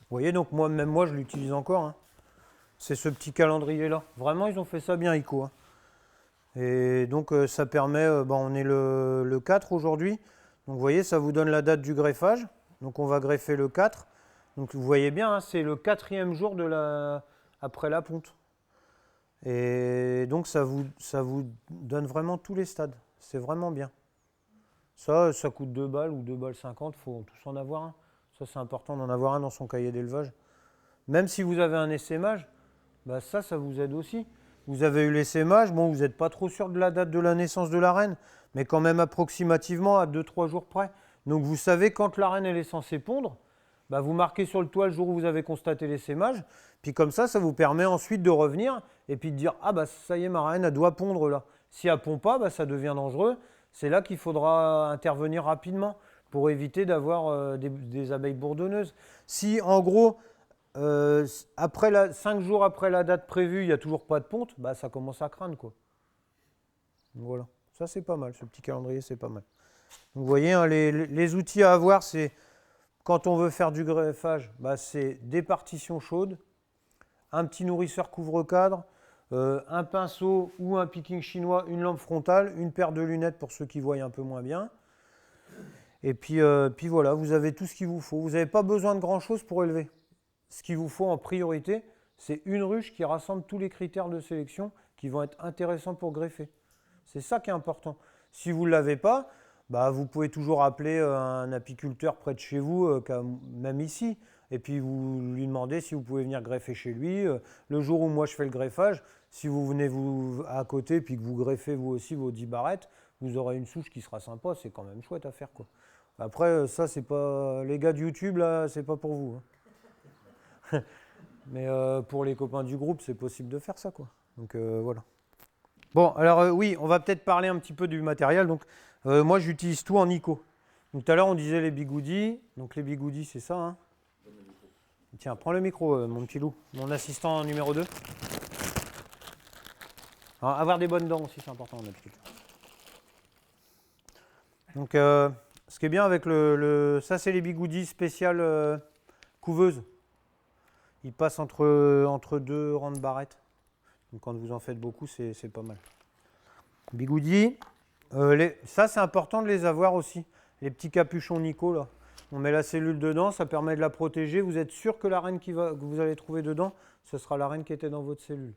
Vous voyez, donc même moi, je l'utilise encore. C'est ce petit calendrier-là. Vraiment, ils ont fait ça bien, ICO. Et donc, ça permet... on est le 4 aujourd'hui. Donc, vous voyez, ça vous donne la date du greffage. Donc, on va greffer le 4. Donc, vous voyez bien, c'est le 4e jour après la ponte. Et donc, ça vous donne vraiment tous les stades. C'est vraiment bien. Ça coûte 2 balles ou 2 balles 50. Il faut tous en avoir un. Ça, c'est important d'en avoir un dans son cahier d'élevage. Même si vous avez un essaimage, ça vous aide aussi. Vous avez eu l'essaimage, bon, vous n'êtes pas trop sûr de la date de la naissance de la reine, mais quand même approximativement à 2-3 jours près. Donc vous savez quand la reine elle est censée pondre, vous marquez sur le toit le jour où vous avez constaté l'essaimage, puis comme ça vous permet ensuite de revenir et puis de dire « Ah ça y est, ma reine, elle doit pondre là ». Si elle ne pond pas, ça devient dangereux. C'est là qu'il faudra intervenir rapidement pour éviter d'avoir des abeilles bourdonneuses. Si en gros, 5 jours après la date prévue, il n'y a toujours pas de ponte, ça commence à craindre, quoi. Donc, voilà, ça c'est pas mal, ce petit calendrier c'est pas mal. Donc, vous voyez, les outils à avoir, c'est quand on veut faire du greffage, c'est des partitions chaudes, un petit nourrisseur couvre-cadre, un pinceau ou un picking chinois, une lampe frontale, une paire de lunettes pour ceux qui voient un peu moins bien. Et puis voilà, vous avez tout ce qu'il vous faut. Vous n'avez pas besoin de grand-chose pour élever. Ce qu'il vous faut en priorité, c'est une ruche qui rassemble tous les critères de sélection qui vont être intéressants pour greffer. C'est ça qui est important. Si vous ne l'avez pas, vous pouvez toujours appeler un apiculteur près de chez vous, même ici, et puis vous lui demandez si vous pouvez venir greffer chez lui. Le jour où moi je fais le greffage, si vous venez à côté et que vous greffez vous aussi vos 10 barrettes, vous aurez une souche qui sera sympa, c'est quand même chouette à faire, quoi. Après, ça, c'est pas. Les gars de YouTube, là, c'est pas pour vous. Mais pour les copains du groupe, c'est possible de faire ça, quoi. Donc voilà. Bon, alors oui, on va peut-être parler un petit peu du matériel. Donc, moi, j'utilise tout en ICO. Donc, tout à l'heure, on disait les bigoudis. Donc, les bigoudis, c'est ça. Tiens, prends le micro, mon petit loup, mon assistant numéro 2. Alors, avoir des bonnes dents aussi, c'est important en apiculture. Donc, ce qui est bien avec ça, c'est les bigoudis spéciales couveuses. Ils passent entre 2 rangs de barrettes. Donc quand vous en faites beaucoup, c'est pas mal. Bigoudis, ça c'est important de les avoir aussi. Les petits capuchons Nico, là. On met la cellule dedans, ça permet de la protéger. Vous êtes sûr que la reine que vous allez trouver dedans, ce sera la reine qui était dans votre cellule.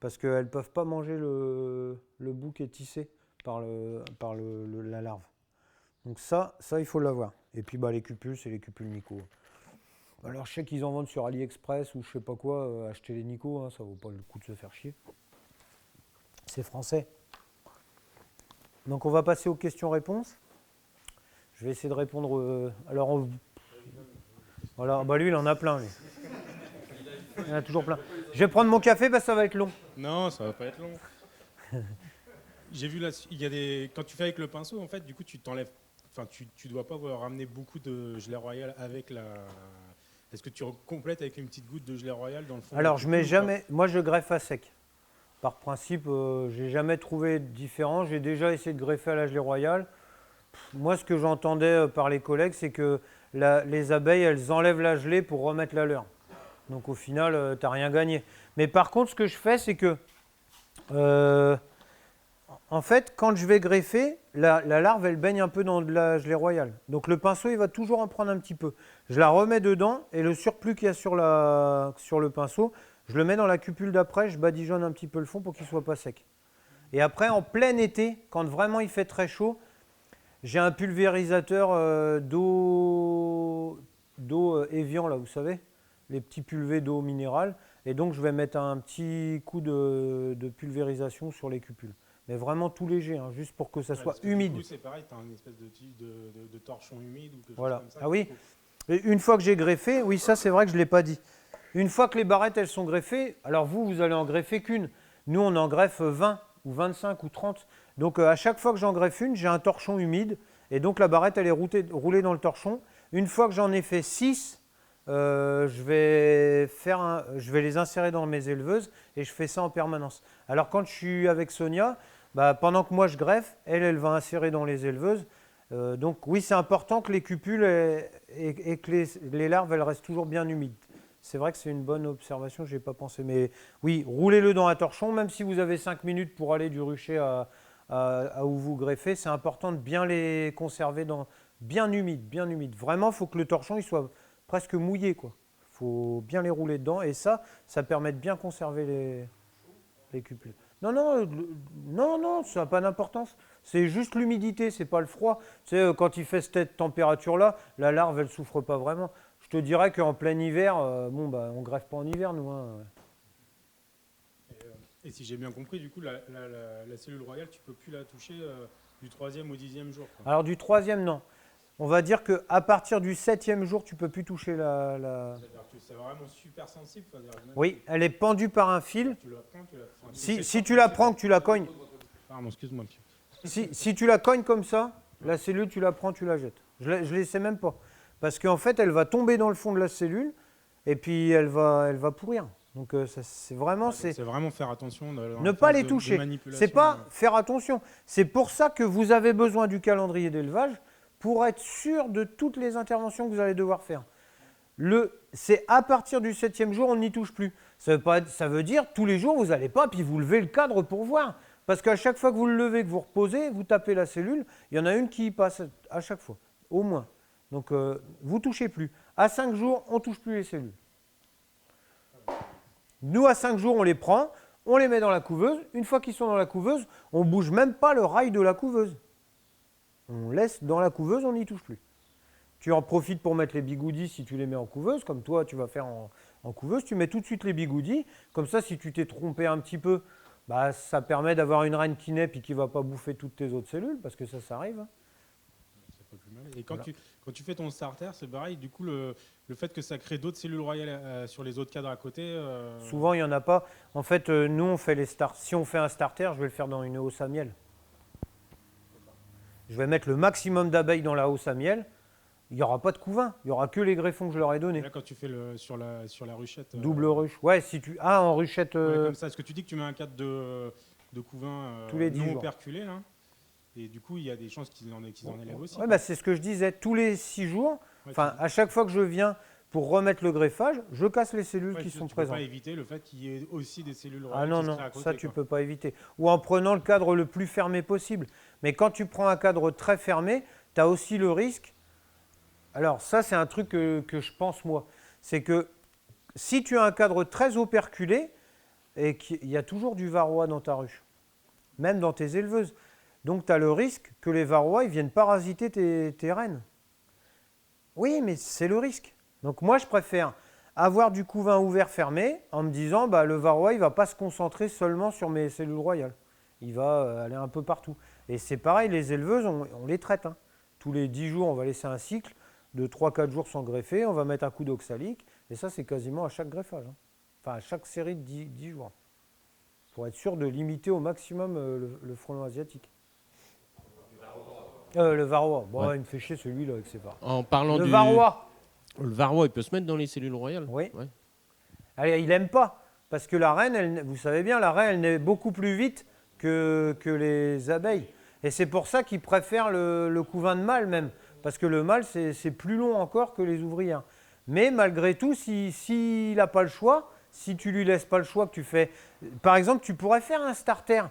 Parce qu'elles ne peuvent pas manger le bout qui est tissé par la larve. Donc ça, il faut l'avoir. Et puis les cupules, c'est les cupules Nico. Alors je sais qu'ils en vendent sur AliExpress ou je sais pas quoi, acheter les Nico, hein, ça vaut pas le coup de se faire chier. C'est français. Donc on va passer aux questions-réponses. Je vais essayer de répondre. Voilà, lui il en a plein. Lui. Il y en a toujours plein. Je vais prendre mon café parce que ça va être long. Non, ça va pas être long. J'ai vu là, quand tu fais avec le pinceau, en fait, du coup, tu t'enlèves. Enfin, tu dois pas ramener beaucoup de gelée royale avec la. Est-ce que tu complètes avec une petite goutte de gelée royale dans le fond? Alors je mets jamais. Moi je greffe à sec. Par principe, j'ai jamais trouvé différent. J'ai déjà essayé de greffer à la gelée royale. Moi, ce que j'entendais par les collègues, c'est que les abeilles, elles enlèvent la gelée pour remettre la leur. Donc au final, tu n'as rien gagné. Mais par contre, ce que je fais, c'est que, en fait, quand je vais greffer, la larve, elle baigne un peu dans de la gelée royale. Donc le pinceau, il va toujours en prendre un petit peu. Je la remets dedans et le surplus qu'il y a sur le pinceau, je le mets dans la cupule d'après, je badigeonne un petit peu le fond pour qu'il ne soit pas sec. Et après, en plein été, quand vraiment il fait très chaud, j'ai un pulvérisateur d'eau Evian, là, vous savez, les petits pulvés d'eau minérale. Et donc, je vais mettre un petit coup de pulvérisation sur les cupules. Mais vraiment tout léger, hein, juste pour que ça soit humide. Du coup, c'est pareil, tu as une espèce de torchon humide ou quelque voilà. chose comme ça. Ah oui. Et une fois que j'ai greffé, oui, ça c'est vrai que je ne l'ai pas dit. Une fois que les barrettes, elles sont greffées, alors vous allez en greffer qu'une. Nous, on en greffe 20 ou 25 ou 30. Donc, à chaque fois que j'en greffe une, j'ai un torchon humide. Et donc, la barrette, elle est roulée dans le torchon. Une fois que j'en ai fait 6, je vais les insérer dans mes éleveuses et je fais ça en permanence. Alors, quand je suis avec Sonia, pendant que moi je greffe, elle va insérer dans les éleveuses. Donc, oui, c'est important que les cupules et que les larves, elles restent toujours bien humides. C'est vrai que c'est une bonne observation, je n'y ai pas pensé. Mais oui, roulez-le dans un torchon, même si vous avez 5 minutes pour aller du rucher à où vous greffez, c'est important de bien les conserver bien humide. Vraiment, il faut que le torchon il soit presque mouillé, quoi. Il faut bien les rouler dedans et ça permet de bien conserver les cupules. Non, ça n'a pas d'importance. C'est juste l'humidité, c'est pas le froid. Tu sais, quand il fait cette température-là, la larve, elle ne souffre pas vraiment. Je te dirais qu'en plein hiver, on greffe pas en hiver, nous. Hein. Et si j'ai bien compris, du coup, la cellule royale, tu ne peux plus la toucher du 3e au 10e jour. Quoi. Alors du 3e, non. On va dire qu'à partir du 7e jour, tu ne peux plus toucher la... C'est-à-dire que c'est vraiment super sensible. Oui, elle est pendue par un fil. Tu la prends, Si tu la prends, que tu la cognes. Pardon, excuse-moi. Si tu la cognes comme ça, la cellule, tu la prends, tu la jettes. Je ne les sais même pas. Parce qu'en fait, elle va tomber dans le fond de la cellule et puis elle va pourrir. Donc c'est vraiment... C'est vraiment faire attention. Ne pas les toucher. Ce n'est pas faire attention. C'est pour ça que vous avez besoin du calendrier d'élevage pour être sûr de toutes les interventions que vous allez devoir faire. C'est à partir du 7e jour, on n'y touche plus. Ça veut dire tous les jours, vous n'allez pas, puis vous levez le cadre pour voir. Parce qu'à chaque fois que vous le levez, que vous reposez, vous tapez la cellule, il y en a une qui passe à chaque fois, au moins. Donc, vous ne touchez plus. À 5 jours, on ne touche plus les cellules. Nous, à 5 jours, on les prend, on les met dans la couveuse. Une fois qu'ils sont dans la couveuse, on ne bouge même pas le rail de la couveuse. On laisse dans la couveuse, on n'y touche plus. Tu en profites pour mettre les bigoudis si tu les mets en couveuse, comme toi tu vas faire en couveuse. Tu mets tout de suite les bigoudis. Comme ça, si tu t'es trompé un petit peu, ça permet d'avoir une reine qui naît et qui ne va pas bouffer toutes tes autres cellules, parce que ça arrive. C'est pas plus mal. Et quand tu fais ton starter, c'est pareil. Du coup, le fait que ça crée d'autres cellules royales sur les autres cadres à côté. Souvent, il n'y en a pas. En fait, nous, on fait si on fait un starter, je vais le faire dans une hausse à miel. Je vais mettre le maximum d'abeilles dans la hausse à miel. Il n'y aura pas de couvain. Il n'y aura que les greffons que je leur ai donnés. Là, quand tu fais sur la ruchette. Double ruche. Ouais, en ruchette. Ouais, comme ça. Est-ce que tu dis que tu mets un cadre de couvain tous les 10 non jours. operculé là? Et du coup, il y a des chances qu'ils en élèvent aussi. Ouais, c'est ce que je disais. Tous les 6 jours, à chaque fois que je viens pour remettre le greffage, je casse les cellules qui sont présentes. Tu ne peux pas éviter le fait qu'il y ait aussi des cellules royales qui se créent à côté, ça tu ne peux pas éviter. Ou en prenant le cadre le plus fermé possible. Mais quand tu prends un cadre très fermé, tu as aussi le risque. Alors ça, c'est un truc que je pense moi. C'est que si tu as un cadre très operculé, et qu'il y a toujours du varroa dans ta ruche, même dans tes éleveuses, Donc tu as le risque que les varrois ils viennent parasiter tes rennes. Oui, mais c'est le risque. Donc moi, je préfère avoir du couvain ouvert fermé en me disant le varroa, il ne va pas se concentrer seulement sur mes cellules royales. Il va aller un peu partout. Et c'est pareil, les éleveuses, on les traite. Hein. Tous les 10 jours, on va laisser un cycle de 3-4 jours sans greffer. On va mettre un coup d'oxalique. Et ça, c'est quasiment à chaque greffage. Hein. Enfin, à chaque série de 10 jours. Pour être sûr de limiter au maximum le frelon asiatique. Le varroa. Bon, il me fait chier celui-là avec ses varrois. En parlant Le varroa. Le varroa, il peut se mettre dans les cellules royales? Oui. Ouais. Allez, il n'aime pas. Parce que la reine, vous savez bien, la reine, elle naît beaucoup plus vite que les abeilles. Et c'est pour ça qu'ils préfèrent le couvain de mâle même. Parce que le mâle, c'est plus long encore que les ouvrières. Mais malgré tout, s'il n'a pas le choix, si tu lui laisses pas le choix, que tu fais... Par exemple, tu pourrais faire un starter.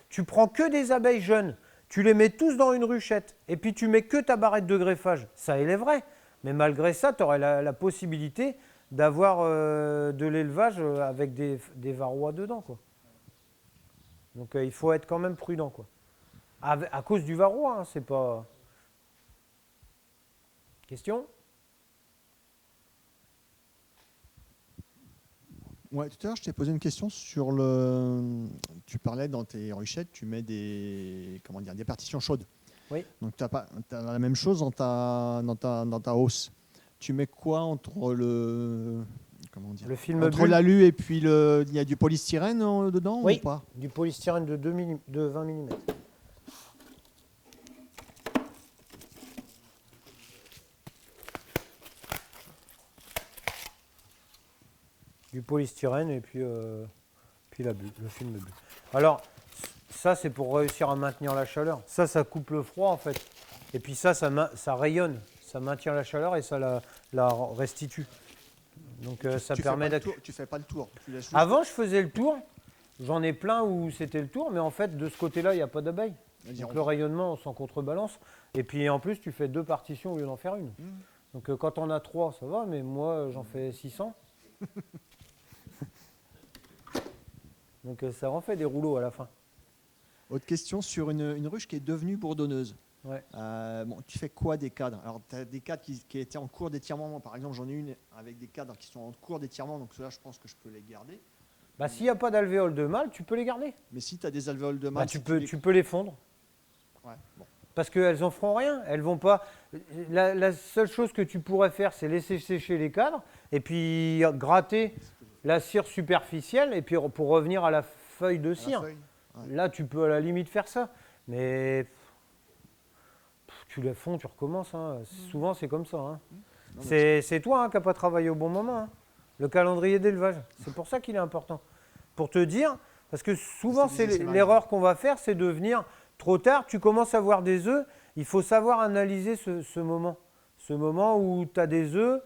Tu prends que des abeilles jeunes. Tu les mets tous dans une ruchette. Et puis tu mets que ta barrette de greffage. Ça élèverait. Mais malgré ça, tu aurais la possibilité d'avoir de l'élevage avec des varrois dedans, quoi. Donc il faut être quand même prudent, quoi. À cause du varroa, hein, c'est pas... Question? Ouais, tout à l'heure, je t'ai posé une question sur le... Tu parlais dans tes ruchettes, tu mets des partitions chaudes. Oui. Donc tu as la même chose dans ta hausse. Tu mets quoi entre le film entre bulle. l'alu et puis il y a du polystyrène dedans Oui, ou pas? du polystyrène de 20 mm. Du polystyrène et puis la bulle, le film bulle. Alors, ça c'est pour réussir à maintenir la chaleur. Ça coupe le froid en fait. Et puis ça rayonne. Ça maintient la chaleur et ça la restitue. Donc ça permet d'être... Tu fais pas le tour. Tu laisses juste... Avant, je faisais le tour. J'en ai plein où c'était le tour, mais en fait, de ce côté-là, il n'y a pas d'abeilles. Donc le rayonnement, on s'en contrebalance. Et puis en plus, tu fais 2 partitions au lieu d'en faire une. Donc quand on a 3, ça va, mais moi, j'en fais 600. Donc ça en fait des rouleaux à la fin. Autre question sur une ruche qui est devenue bourdonneuse. Ouais. Tu fais quoi des cadres? Alors, tu as des cadres qui étaient en cours d'étirement. Par exemple, j'en ai une avec des cadres qui sont en cours d'étirement. Donc, ceux-là, je pense que je peux les garder. S'il n'y a pas d'alvéoles de mâle, tu peux les garder. Mais si tu as des alvéoles de mâle... tu peux les fondre. Ouais, bon. Parce qu'elles n'en feront rien. Elles vont pas... La seule chose que tu pourrais faire, c'est laisser sécher les cadres et puis gratter la cire superficielle et puis pour revenir à la feuille de cire. Ouais. Là, tu peux à la limite faire ça. Mais tu les fonds, tu recommences. Hein. Souvent, c'est comme ça. Hein. C'est toi qui n'as pas travaillé au bon moment. Hein. Le calendrier d'élevage. C'est pour ça qu'il est important. Pour te dire, parce que souvent, c'est l'erreur qu'on va faire, c'est de venir trop tard. Tu commences à avoir des œufs. Il faut savoir analyser ce moment. Ce moment où tu as des œufs,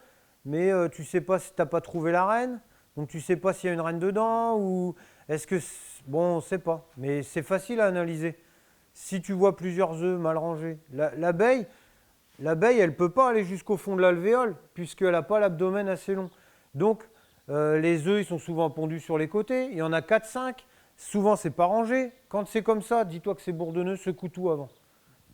mais tu ne sais pas si tu n'as pas trouvé la reine. Donc, tu ne sais pas s'il y a une reine dedans. Ou est-ce que... Bon, on ne sait pas. Mais c'est facile à analyser. Si tu vois plusieurs œufs mal rangés, l'abeille, elle ne peut pas aller jusqu'au fond de l'alvéole puisqu'elle n'a pas l'abdomen assez long. Donc, les œufs, ils sont souvent pondus sur les côtés. Il y en a 4-5. Souvent, ce n'est pas rangé. Quand c'est comme ça, dis-toi que c'est bourdonneux, secoue tout avant.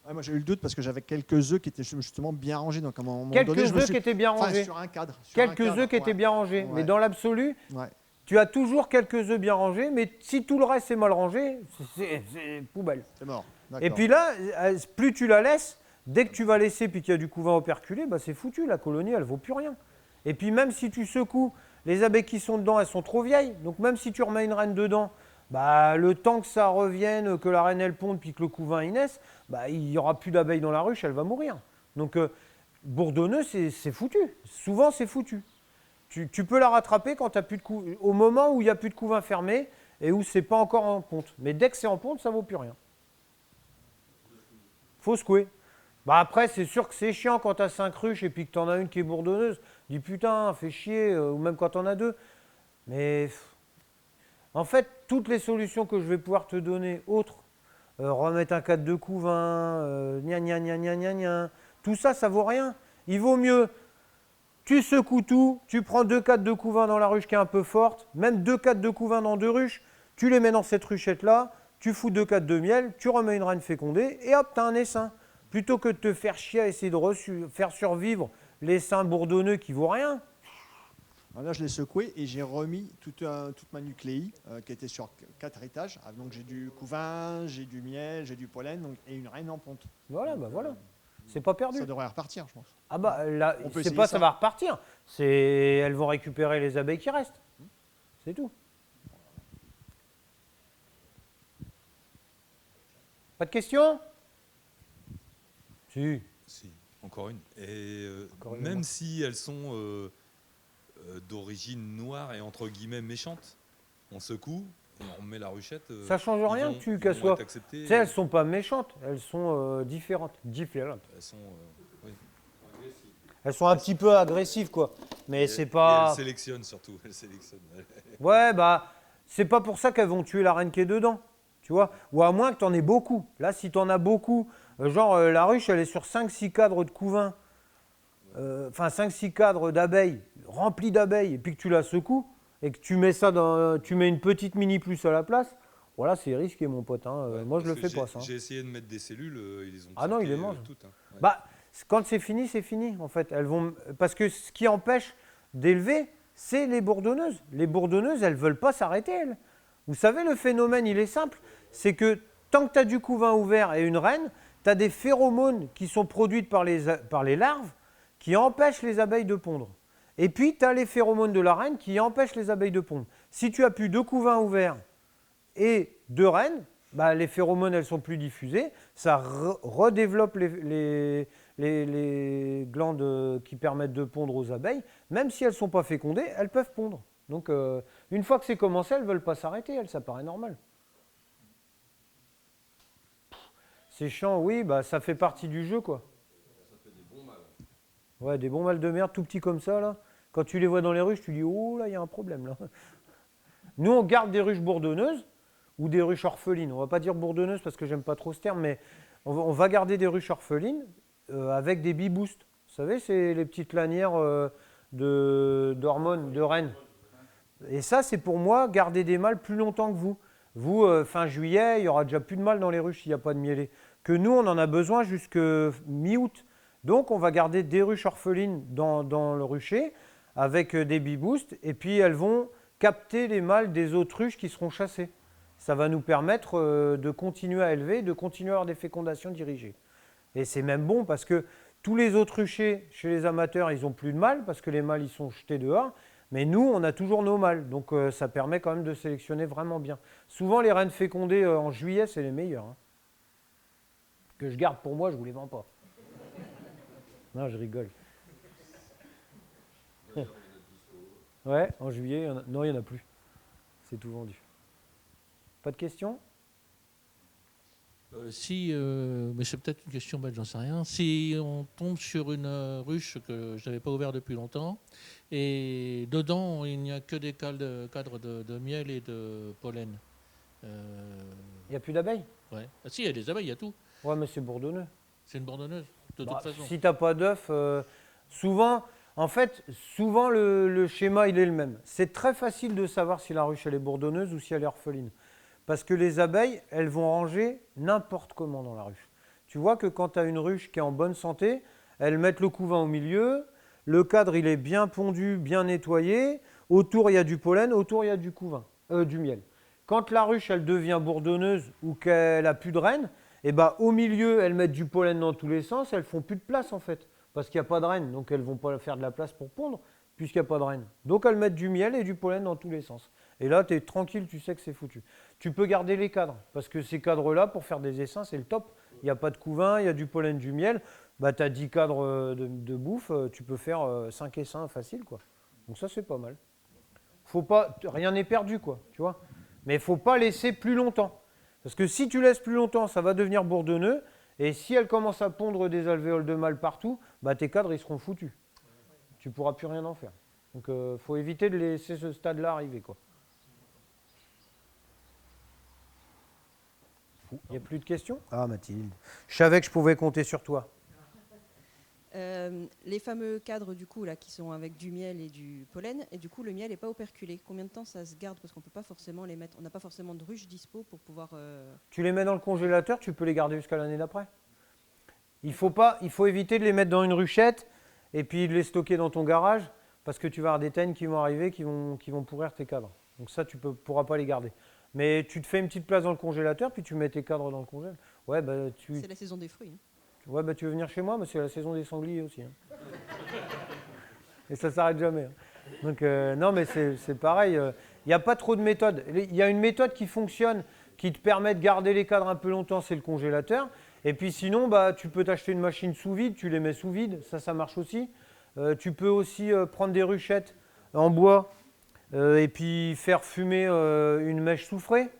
Ouais, moi, j'ai eu le doute parce que j'avais quelques œufs qui étaient justement bien rangés. Donc, à un moment quelques donné, œufs qui étaient bien rangés. Sur un cadre. Quelques œufs qui étaient bien rangés. Ouais. Mais dans l'absolu, tu as toujours quelques œufs bien rangés. Mais si tout le reste est mal rangé, c'est poubelle. C'est mort. Et puis là, plus tu la laisses, dès que tu vas laisser puis qu'il y a du couvain operculé, c'est foutu, la colonie, elle ne vaut plus rien. Et puis même si tu secoues, les abeilles qui sont dedans, elles sont trop vieilles. Donc même si tu remets une reine dedans, le temps que ça revienne, que la reine elle ponde puis que le couvain il naisse, il n'y aura plus d'abeilles dans la ruche, elle va mourir. Donc bourdonneux, c'est foutu. Souvent, c'est foutu. Tu peux la rattraper quand au moment où il n'y a plus de couvain fermé et où c'est pas encore en ponte. Mais dès que c'est en ponte, ça ne vaut plus rien. Faut secouer. Après, c'est sûr que c'est chiant quand tu as 5 ruches et puis que tu en as une qui est bourdonneuse. Dis putain, fais chier, ou même quand tu en as 2. Mais en fait, toutes les solutions que je vais pouvoir te donner, autres, remettre un cadre de couvain, tout ça, ça vaut rien. Il vaut mieux, tu secoues tout, tu prends 2 cadres de couvain dans la ruche qui est un peu forte, même 2 cadres de couvain dans 2 ruches, tu les mets dans cette ruchette-là, tu fous 2 cadres de miel, tu remets une reine fécondée et hop, tu as un essaim. Plutôt que de te faire chier à essayer de faire survivre l'essaim bourdonneux qui vaut rien. Alors là, je l'ai secoué et j'ai remis toute ma nucléie qui était sur 4 étages. Ah, donc j'ai du couvain, j'ai du miel, j'ai du pollen et une reine en ponte. Voilà, bah voilà. C'est pas perdu. Ça devrait repartir, je pense. Ah bah là, On peut c'est essayer pas ça. ça va repartir. Elles vont récupérer les abeilles qui restent. C'est tout. Pas de questions? Si. Si, encore une. Et Encore une, même moi. si elles sont d'origine noire et entre guillemets méchantes, on secoue, on met la ruchette. Ça change ils rien vont- que ils qu'elles vont soient. être acceptés, Tu sais, elles sont pas méchantes, elles sont différentes. elles sont, oui. Elles sont un petit peu agressives, quoi. Mais c'est Et pas. elles sélectionnent surtout. Elles sélectionnent. Ouais, bah, c'est pas pour ça qu'elles vont tuer la reine qui est dedans. Tu vois? Ou à moins que tu en aies beaucoup. Là, si tu en as beaucoup, la ruche, elle est sur 5-6 cadres de couvain. Enfin, 5-6 cadres d'abeilles, remplis d'abeilles, et puis que tu la secoues, et que tu mets ça tu mets une petite mini plus à la place, voilà, c'est risqué, mon pote. Hein. Ouais, Moi, je le parce que fais pas, ça. J'ai essayé de mettre des cellules, ils les ont Ah non, ils piquées, les mangent. toutes. Hein. Ouais. Bah, quand c'est fini, en fait. Parce que ce qui empêche d'élever, c'est les bourdonneuses. Les bourdonneuses, elles ne veulent pas s'arrêter, elles. Vous savez, le phénomène, il est simple. C'est que tant que tu as du couvain ouvert et une reine, tu as des phéromones qui sont produites par les larves qui empêchent les abeilles de pondre. Et puis, tu as les phéromones de la reine qui empêchent les abeilles de pondre. Si tu as plus de couvain ouvert et de reines, bah, les phéromones, elles sont plus diffusées, ça redéveloppe les glandes qui permettent de pondre aux abeilles. Même si elles ne sont pas fécondées, elles peuvent pondre. Donc, une fois que c'est commencé, elles ne veulent pas s'arrêter, ça paraît normal. C'est chiant, oui, bah, ça fait partie du jeu, quoi. Ça fait des bons mâles. Ouais, des bons mâles de merde, tout petits comme ça, là. Quand tu les vois dans les ruches, tu dis, oh là, il y a un problème, là. Nous, on garde des ruches bourdonneuses ou des ruches orphelines. On ne va pas dire bourdonneuses parce que j'aime pas trop ce terme, mais on va garder des ruches orphelines avec des bee-boosts. Vous savez, c'est les petites lanières d'hormones, de reines. Et ça, c'est pour moi garder des mâles plus longtemps que vous. Vous, fin juillet, il n'y aura déjà plus de mâles dans les ruches s'il n'y a pas de mielés. Que nous, on en a besoin jusque mi-août. Donc, on va garder des ruches orphelines dans le rucher avec des bee-boosts. Et puis, elles vont capter les mâles des autres ruches qui seront chassées. Ça va nous permettre de continuer à élever, de continuer à avoir des fécondations dirigées. Et c'est même bon parce que tous les autres ruchers, chez les amateurs, ils n'ont plus de mâles parce que les mâles, ils sont jetés dehors. Mais nous, on a toujours nos mâles. Donc, ça permet quand même de sélectionner vraiment bien. Souvent, les reines fécondées en juillet, c'est les meilleures. Hein. Que je garde pour moi, je ne vous les vends pas. Non, je rigole. Ouais, en juillet, non, il n'y en a plus. C'est tout vendu. Pas de questions? Mais c'est peut-être une question bête, j'en sais rien. Si on tombe sur une ruche que je n'avais pas ouverte depuis longtemps, et dedans il n'y a que des cadres de miel et de pollen. Il n'y a plus d'abeilles? Ouais. Ah si, il y a des abeilles, il y a tout. Ouais, mais c'est bourdonneux. C'est une bourdonneuse, de toute façon. Si tu n'as pas d'œufs, souvent le schéma il est le même. C'est très facile de savoir si la ruche elle est bourdonneuse ou si elle est orpheline. Parce que les abeilles, elles vont ranger n'importe comment dans la ruche. Tu vois que quand tu as une ruche qui est en bonne santé, elles mettent le couvain au milieu, le cadre il est bien pondu, bien nettoyé, autour il y a du pollen, autour il y a du du miel. Quand la ruche elle devient bourdonneuse ou qu'elle a plus de reine, et bah, au milieu elles mettent du pollen dans tous les sens, elles font plus de place en fait, parce qu'il n'y a pas de reine, donc elles ne vont pas faire de la place pour pondre, puisqu'il n'y a pas de reine. Donc elles mettent du miel et du pollen dans tous les sens. Et là, tu es tranquille, tu sais que c'est foutu. Tu peux garder les cadres, parce que ces cadres-là, pour faire des essaims, c'est le top. Il n'y a pas de couvain, il y a du pollen, du miel. Bah, tu as 10 cadres de bouffe, tu peux faire 5 essaims facile, quoi. Donc ça, c'est pas mal. Faut pas, rien n'est perdu, quoi, tu vois. Mais il ne faut pas laisser plus longtemps. Parce que si tu laisses plus longtemps, ça va devenir bourdonneux. Et si elle commence à pondre des alvéoles de mâle partout, bah, tes cadres, ils seront foutus. Tu ne pourras plus rien en faire. Donc, il faut éviter de laisser ce stade-là arriver, quoi. Il n'y a plus de questions? Ah, Mathilde, je savais que je pouvais compter sur toi. Les fameux cadres du coup là qui sont avec du miel et du pollen, et du coup le miel n'est pas operculé. Combien de temps ça se garde? Parce qu'on peut pas forcément les mettre, on n'a pas forcément de ruche dispo pour pouvoir. Tu les mets dans le congélateur, tu peux les garder jusqu'à l'année d'après. Il faut éviter de les mettre dans une ruchette et puis de les stocker dans ton garage parce que tu vas avoir des teignes qui vont arriver qui vont pourrir tes cadres. Donc ça, tu ne pourras pas les garder. Mais tu te fais une petite place dans le congélateur puis tu mets tes cadres dans le congélateur. Ouais, bah, C'est la saison des fruits. Hein. Ouais, bah, tu veux venir chez moi, mais c'est la saison des sangliers aussi. Hein. Et ça ne s'arrête jamais. Hein. Donc, non, mais c'est pareil. Il n'y a pas trop de méthodes. Il y a une méthode qui fonctionne, qui te permet de garder les cadres un peu longtemps, c'est le congélateur. Et puis sinon, bah, tu peux t'acheter une machine sous vide, tu les mets sous vide, ça marche aussi. Tu peux aussi prendre des ruchettes en bois et puis faire fumer une mèche soufrée.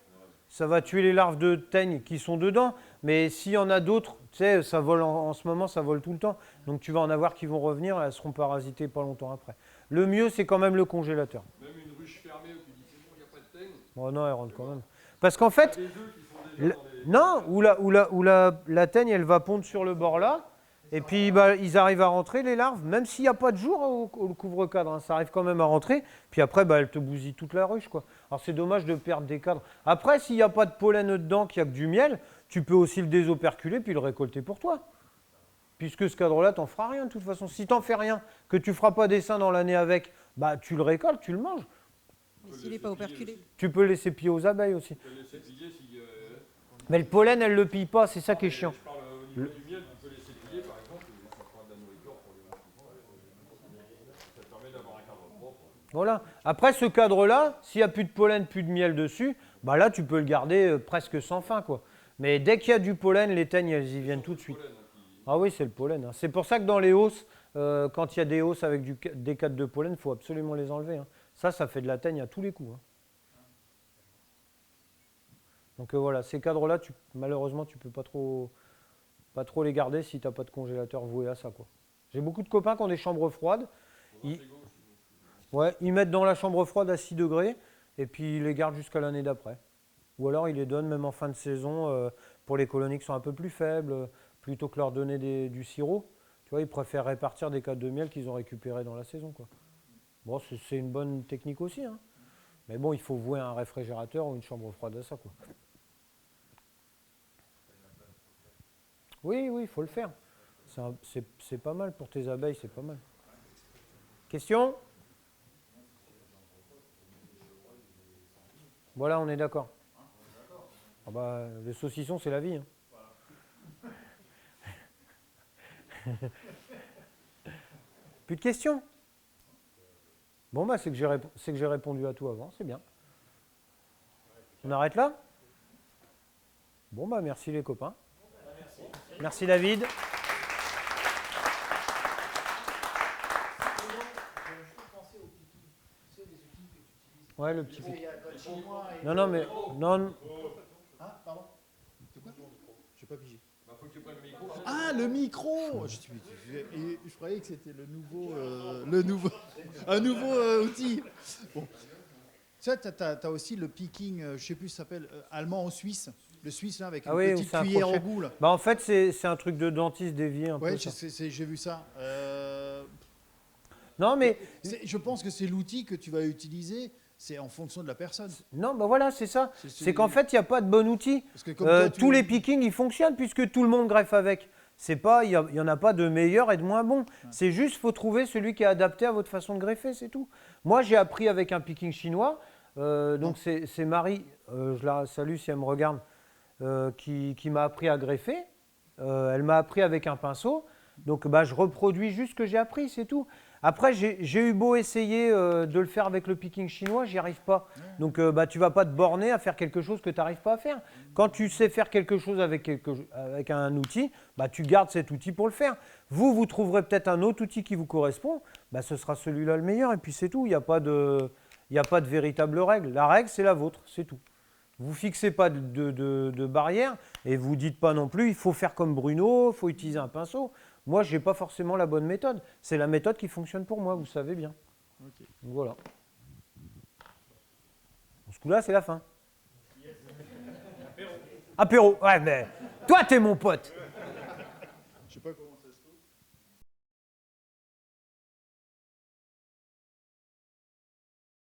Ça va tuer les larves de teigne qui sont dedans. Mais s'il y en a d'autres, tu sais, ça vole en ce moment, ça vole tout le temps. Donc tu vas en avoir qui vont revenir, elles seront parasitées pas longtemps après. Le mieux, c'est quand même le congélateur. Même une ruche fermée où tu dis c'est bon, il n'y a pas de teigne. Oh non, elle rentre quand même. Parce qu'en fait, Des œufs qui sont déjà dans les... non, où la teigne, elle va pondre sur le bord là. Et puis bah, ils arrivent à rentrer, les larves, même s'il n'y a pas de jour au couvre-cadre, hein, ça arrive quand même à rentrer. Puis après, bah, elles te bousillent toute la ruche, quoi. Alors c'est dommage de perdre des cadres. Après, s'il n'y a pas de pollen dedans, qu'il n'y a que du miel, tu peux aussi le désoperculer puis le récolter pour toi. Puisque ce cadre-là, tu n'en feras rien de toute façon. Si tu n'en fais rien, que tu ne feras pas d'essaim dans l'année avec, bah, tu le récoltes, tu le manges. Mais s'il n'est pas operculé. Tu peux laisser piller aux abeilles aussi. Mais le pollen, elle ne le pille pas, c'est ça qui est chiant. Je parle au niveau du miel, tu peux laisser plier par exemple, et ça fera de la nourriture pour les mouches. Ça te permet d'avoir un cadre propre. Voilà. Après ce cadre-là, s'il n'y a plus de pollen, plus de miel dessus, bah là tu peux le garder presque sans fin, quoi. Mais dès qu'il y a du pollen, les teignes, elles y viennent tout de suite. Ah oui, c'est le pollen. Hein. C'est pour ça que dans les hausses, quand il y a des hausses avec des cadres de pollen, il faut absolument les enlever. Hein. Ça fait de la teigne à tous les coups. Hein. Donc voilà, ces cadres-là, malheureusement, tu ne peux pas trop les garder si tu n'as pas de congélateur voué à ça, quoi. J'ai beaucoup de copains qui ont des chambres froides. Ils mettent dans la chambre froide à 6 degrés et puis ils les gardent jusqu'à l'année d'après. Ou alors ils les donnent même en fin de saison pour les colonies qui sont un peu plus faibles, plutôt que leur donner du sirop. Tu vois, ils préfèrent répartir des cadres de miel qu'ils ont récupérés dans la saison, quoi. Bon, c'est une bonne technique aussi, hein. Mais bon, il faut vouer un réfrigérateur ou une chambre froide à ça, quoi. Oui, il faut le faire. C'est pas mal pour tes abeilles, c'est pas mal. Question? Voilà, on est d'accord. Ah bah, le saucisson, c'est la vie. Hein. Plus de questions? Bon, bah, c'est que j'ai répondu à tout avant, c'est bien. On arrête là? Bon, bah, merci les copains. Merci David. Ouais, le petit pic. Non, mais non. Ah, pardon. C'est quoi? Je n'ai pas pigé. Ah, le micro. Je croyais que c'était un nouveau outil. Bon. Tu as aussi le picking, je ne sais plus, ça s'appelle allemand ou suisse. Le suisse, là, avec une petite cuillère au bout. Là. Bah, en fait, c'est un truc de dentiste dévié. Oui, j'ai vu ça. Non, mais je pense que c'est l'outil que tu vas utiliser. C'est en fonction de la personne. Non, bah voilà, c'est ça. C'est qu'en fait, il n'y a pas de bon outil. Tous les pickings, ils fonctionnent puisque tout le monde greffe avec. Il n'y en a pas de meilleur et de moins bon. Ouais. C'est juste, il faut trouver celui qui est adapté à votre façon de greffer, c'est tout. Moi, j'ai appris avec un picking chinois. Donc, c'est Marie, je la salue si elle me regarde, qui m'a appris à greffer. Elle m'a appris avec un pinceau. Donc, bah, je reproduis juste ce que j'ai appris, c'est tout. Après, j'ai eu beau essayer de le faire avec le picking chinois, j'y arrive pas. Donc, bah, tu ne vas pas te borner à faire quelque chose que tu n'arrives pas à faire. Quand tu sais faire quelque chose avec un outil, bah, tu gardes cet outil pour le faire. Vous trouverez peut-être un autre outil qui vous correspond, bah, ce sera celui-là le meilleur, et puis c'est tout. Il n'y a pas de véritable règle. La règle, c'est la vôtre, c'est tout. Vous ne fixez pas de barrière, et vous ne dites pas non plus, il faut faire comme Bruno, il faut utiliser un pinceau. Moi, je n'ai pas forcément la bonne méthode. C'est la méthode qui fonctionne pour moi, vous savez bien. Okay. Donc voilà. Ce coup-là, c'est la fin. Yes. Apéro. Ouais, mais toi, t'es mon pote. Je sais pas comment ça.